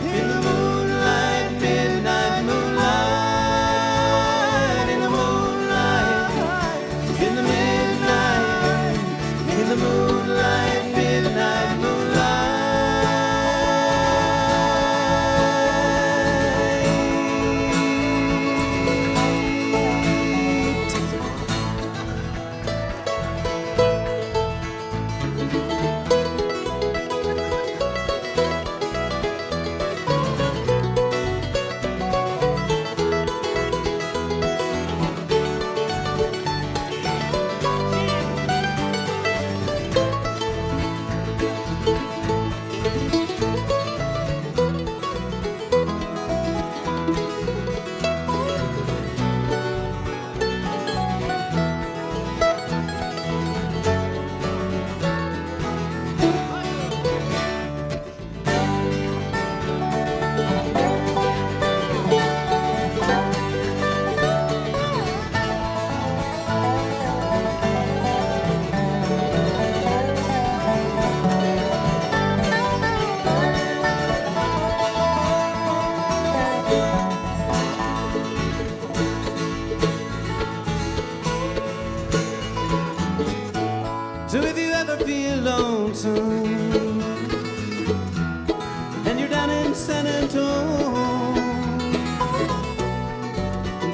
in the moonlight, midnight moonlight. In the moonlight, in the midnight, in the moonlight, midnight moonlight. San Antone.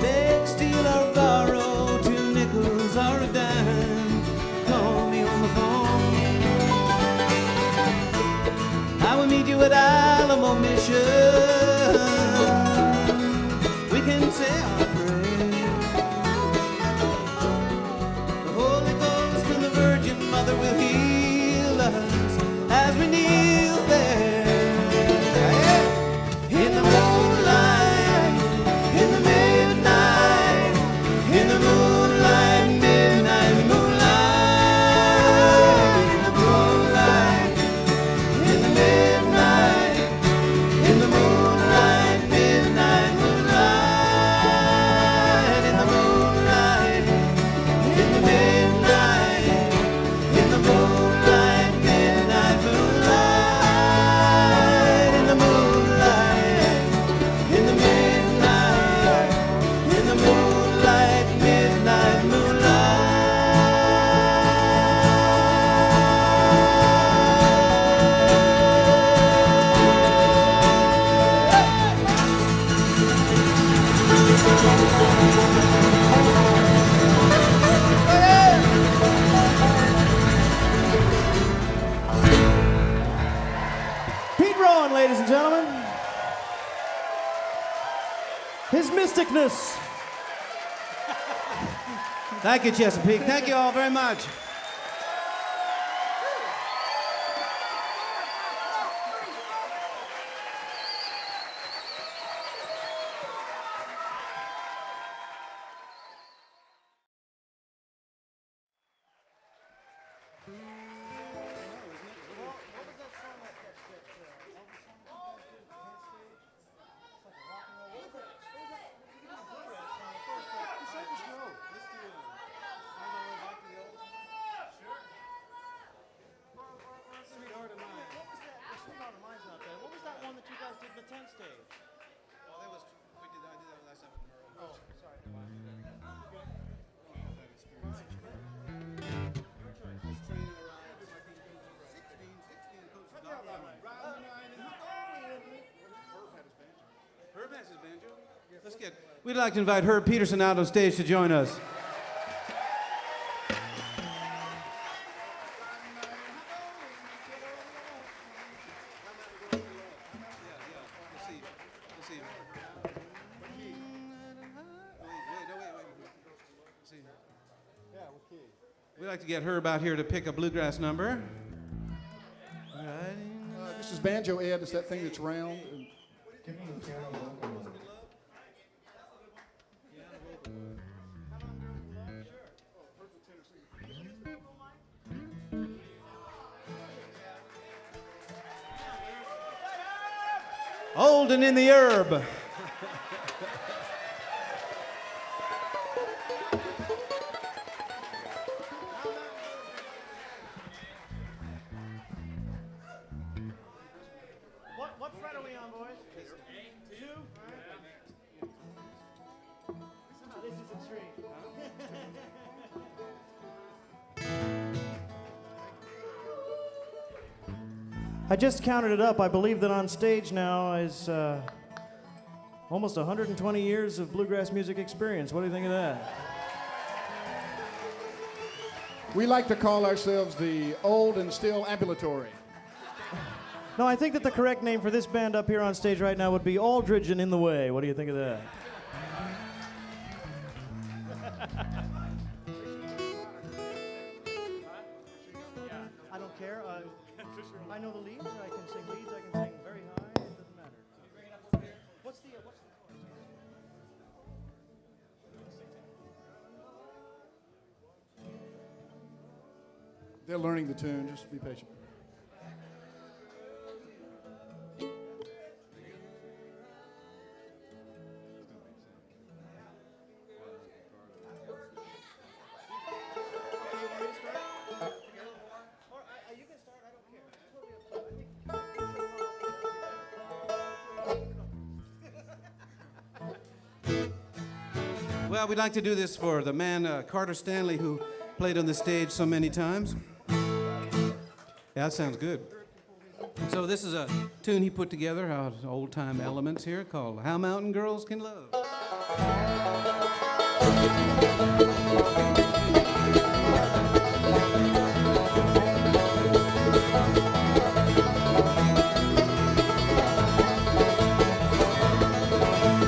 Beg, steal, or borrow, 2 nickels or a dime. Call me on the phone. I will meet you at Alamo Mission. We can say our prayers. The Holy Ghost and the Virgin Mother will heal us as we kneel there. In the moonlight, in the midnight, in the moonlight, midnight moonlight, in the moonlight, in the midnight, in the moonlight, midnight moonlight, in the moonlight, in the midnight, in the moonlight, midnight moonlight, in the moonlight, in the midnight, in the moonlight, midnight moonlight. Pete Rowan, ladies and gentlemen. His mysticness. Thank you, Chesapeake. Thank you all very much. We'd like to invite Herb Peterson out on stage to join us. We'd like to get Herb out here to pick a bluegrass number. This is banjo, Ed. It's that thing that's round. Old and in the herb. What fret are we on, boys? 2? This is a tree. I just counted it up. I believe that on stage now is almost 120 years of bluegrass music experience. What do you think of that? We like to call ourselves the old and still ambulatory. No, I think that the correct name for this band up here on stage right now would be Aldridge and In the Way. What do you think of that? I don't care. I know the leads. I can sing leads. I can sing very high. It doesn't matter. What's the chorus? They're learning the tune. Just be patient. Well, we'd like to do this for the man, Carter Stanley, who played on the stage so many times. Yeah, that sounds good. So this is a tune he put together out of old-time elements here called How Mountain Girls Can Love.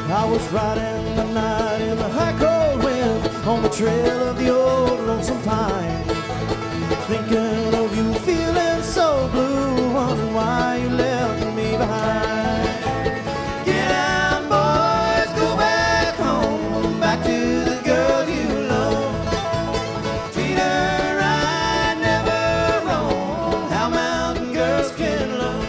I was riding the night in the high cold wind on the trail of the old lonesome pine, thinking of you, feeling so blue, wondering why you left me behind. Get down, boys, go back home, back to the girl you love. Treat her right, never wrong, how mountain girls can love.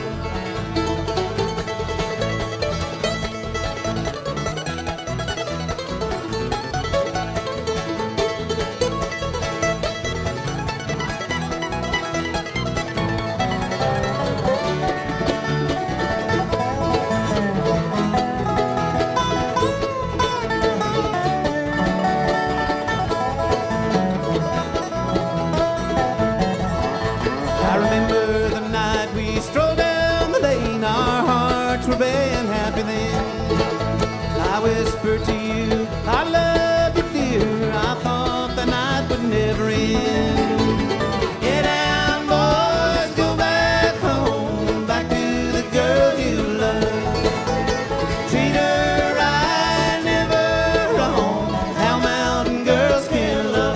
I remember the night we strolled down the lane, our hearts were being happy then. I whispered to you, I love you, dear. I thought the night would never end. Get down, boys, go back home, back to the girl you love. Treat her right, never wrong, how mountain girls can love.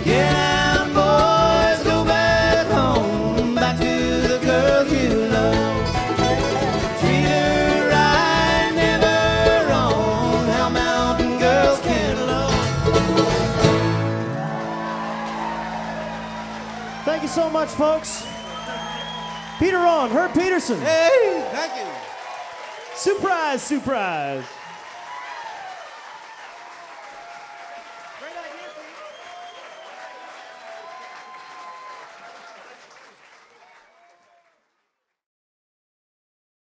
Get down, boys, go back home, back to the girl you love. Treat her right, never wrong, how mountain girls can love. Thank you so much, folks. Peter Ron, Herb Peterson. Hey, thank you. Surprise, surprise.